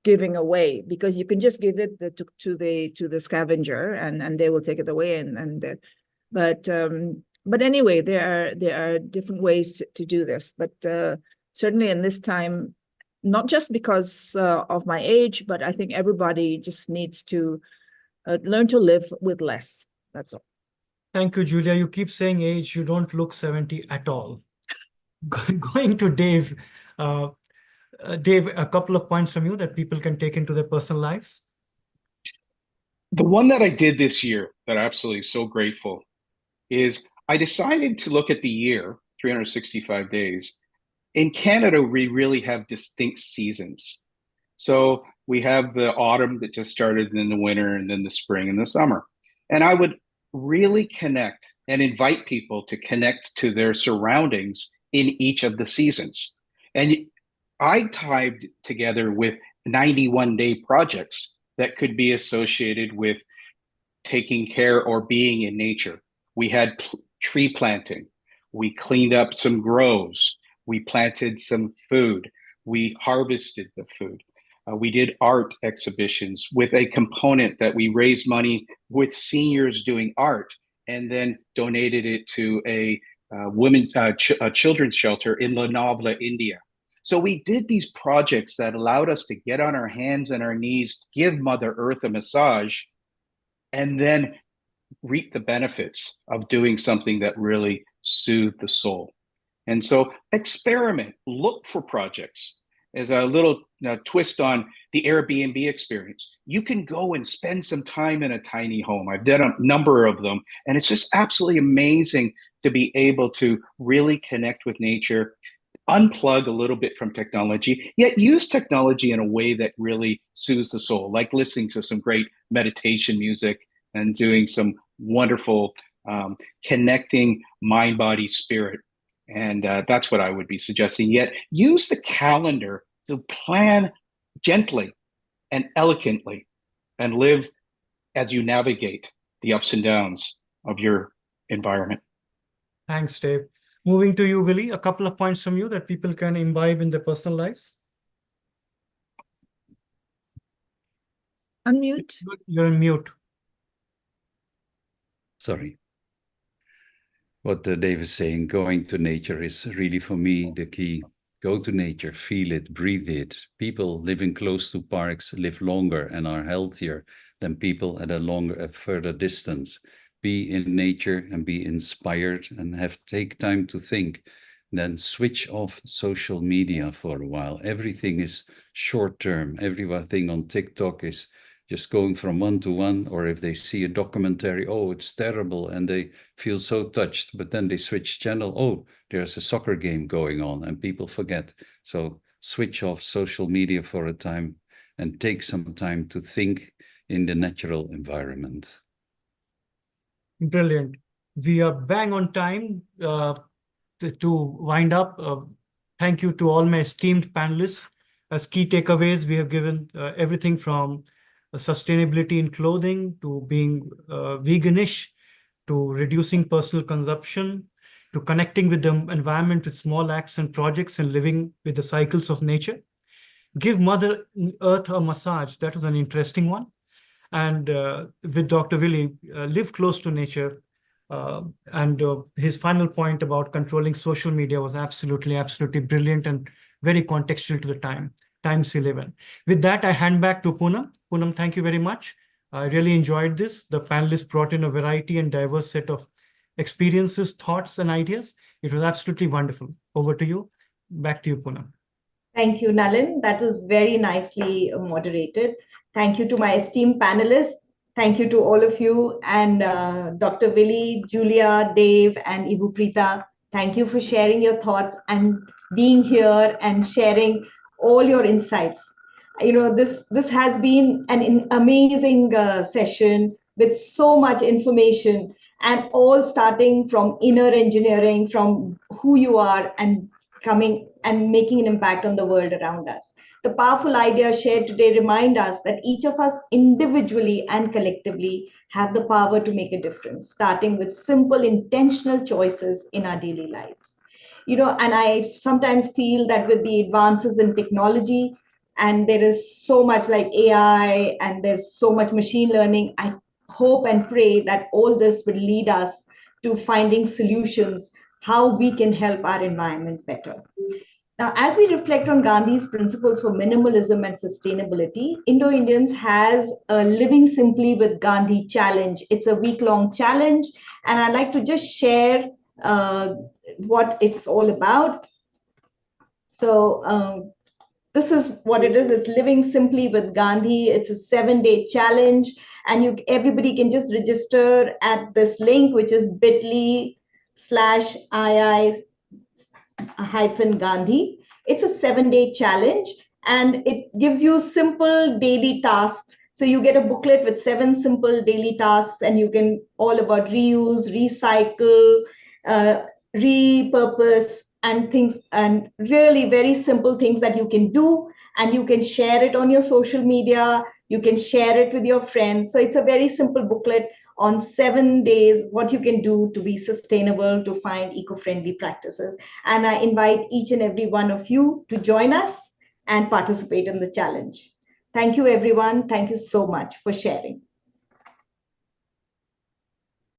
giving away, because you can just give it to the scavenger and they will take it away but anyway, there are different ways to do this. But certainly in this time, not just because of my age, but I think everybody just needs to learn to live with less. That's all.
Thank you, Julia. You keep saying age. You don't look 70 at all. Going to Dave. Dave, a couple of points from you that people can take into their personal lives.
The one that I did this year that I'm absolutely so grateful is I decided to look at the year, 365 days. In Canada, we really have distinct seasons. So we have the autumn that just started, and then the winter, and then the spring and the summer. And I would really connect and invite people to connect to their surroundings in each of the seasons. And I tied together with 91-day projects that could be associated with taking care or being in nature. We had tree planting. We cleaned up some groves. We planted some food. We harvested the food. We did art exhibitions with a component that we raised money with seniors doing art and then donated it to a children's shelter in Lonavala, India. So we did these projects that allowed us to get on our hands and our knees, give Mother Earth a massage, and then reap the benefits of doing something that really soothed the soul. And so experiment, look for projects. As a little twist on the Airbnb experience, you can go and spend some time in a tiny home. I've done a number of them, and it's just absolutely amazing to be able to really connect with nature, unplug a little bit from technology, yet use technology in a way that really soothes the soul, like listening to some great meditation music and doing some wonderful connecting mind, body, spirit. And that's what I would be suggesting. Yet use the calendar to plan gently and elegantly and live as you navigate the ups and downs of your environment.
Thanks, Dave. Moving to you, Willie, a couple of points from you that people can imbibe in their personal lives.
Unmute.
You're on mute.
Sorry. What Dave is saying, going to nature is really, for me, the key. Go to nature, feel it, breathe it. People living close to parks live longer and are healthier than people at a further distance. Be in nature and be inspired and take time to think. Then switch off social media for a while. Everything is short term. Everything on TikTok is just going from one to one, or if they see a documentary, oh, it's terrible, and they feel so touched, but then they switch channel, oh, there's a soccer game going on, and people forget. So switch off social media for a time and take some time to think in the natural environment.
Brilliant. We are bang on time to wind up. Thank you to all my esteemed panelists. As key takeaways, we have given everything from sustainability in clothing to being veganish, to reducing personal consumption, to connecting with the environment with small acts and projects and living with the cycles of nature. Give Mother Earth a massage. That was an interesting one. And with Dr. Willie, live close to nature. And his final point about controlling social media was absolutely, absolutely brilliant and very contextual to the times we live in. With that, I hand back to Poonam. Poonam, thank you very much. I really enjoyed this. The panelists brought in a variety and diverse set of experiences, thoughts, and ideas. It was absolutely wonderful. Over to you. Back to you, Poonam.
Thank you, Nalin. That was very nicely moderated. Thank you to my esteemed panelists. Thank you to all of you. And Dr. Willie, Julia, Dave, and Ibu Preeta, thank you for sharing your thoughts and being here and sharing all your insights. You know, this has been an amazing session with so much information, and all starting from inner engineering, from who you are and coming and making an impact on the world around us. The powerful ideas shared today remind us that each of us individually and collectively have the power to make a difference, starting with simple intentional choices in our daily lives. You know, and I sometimes feel that with the advances in technology, and there is so much like AI and there's so much machine learning, I hope and pray that all this will lead us to finding solutions how we can help our environment better. Now, as we reflect on Gandhi's principles for minimalism and sustainability, Indo-Indians has a Living Simply with Gandhi challenge. It's a week-long challenge, and I'd like to just share what it's all about. So this is what it is. It's Living Simply with Gandhi. It's a 7-day challenge, and everybody can just register at this link, which is bit.ly/ii-Gandhi. It's a 7-day challenge, and it gives you simple daily tasks. So you get a booklet with 7 simple daily tasks, and you can all about reuse, recycle, repurpose, and things, and really very simple things that you can do, and you can share it on your social media. You can share it with your friends. So it's a very simple booklet on 7 days, what you can do to be sustainable, to find eco-friendly practices. And I invite each and every one of you to join us and participate in the challenge. Thank you, everyone. Thank you so much for sharing.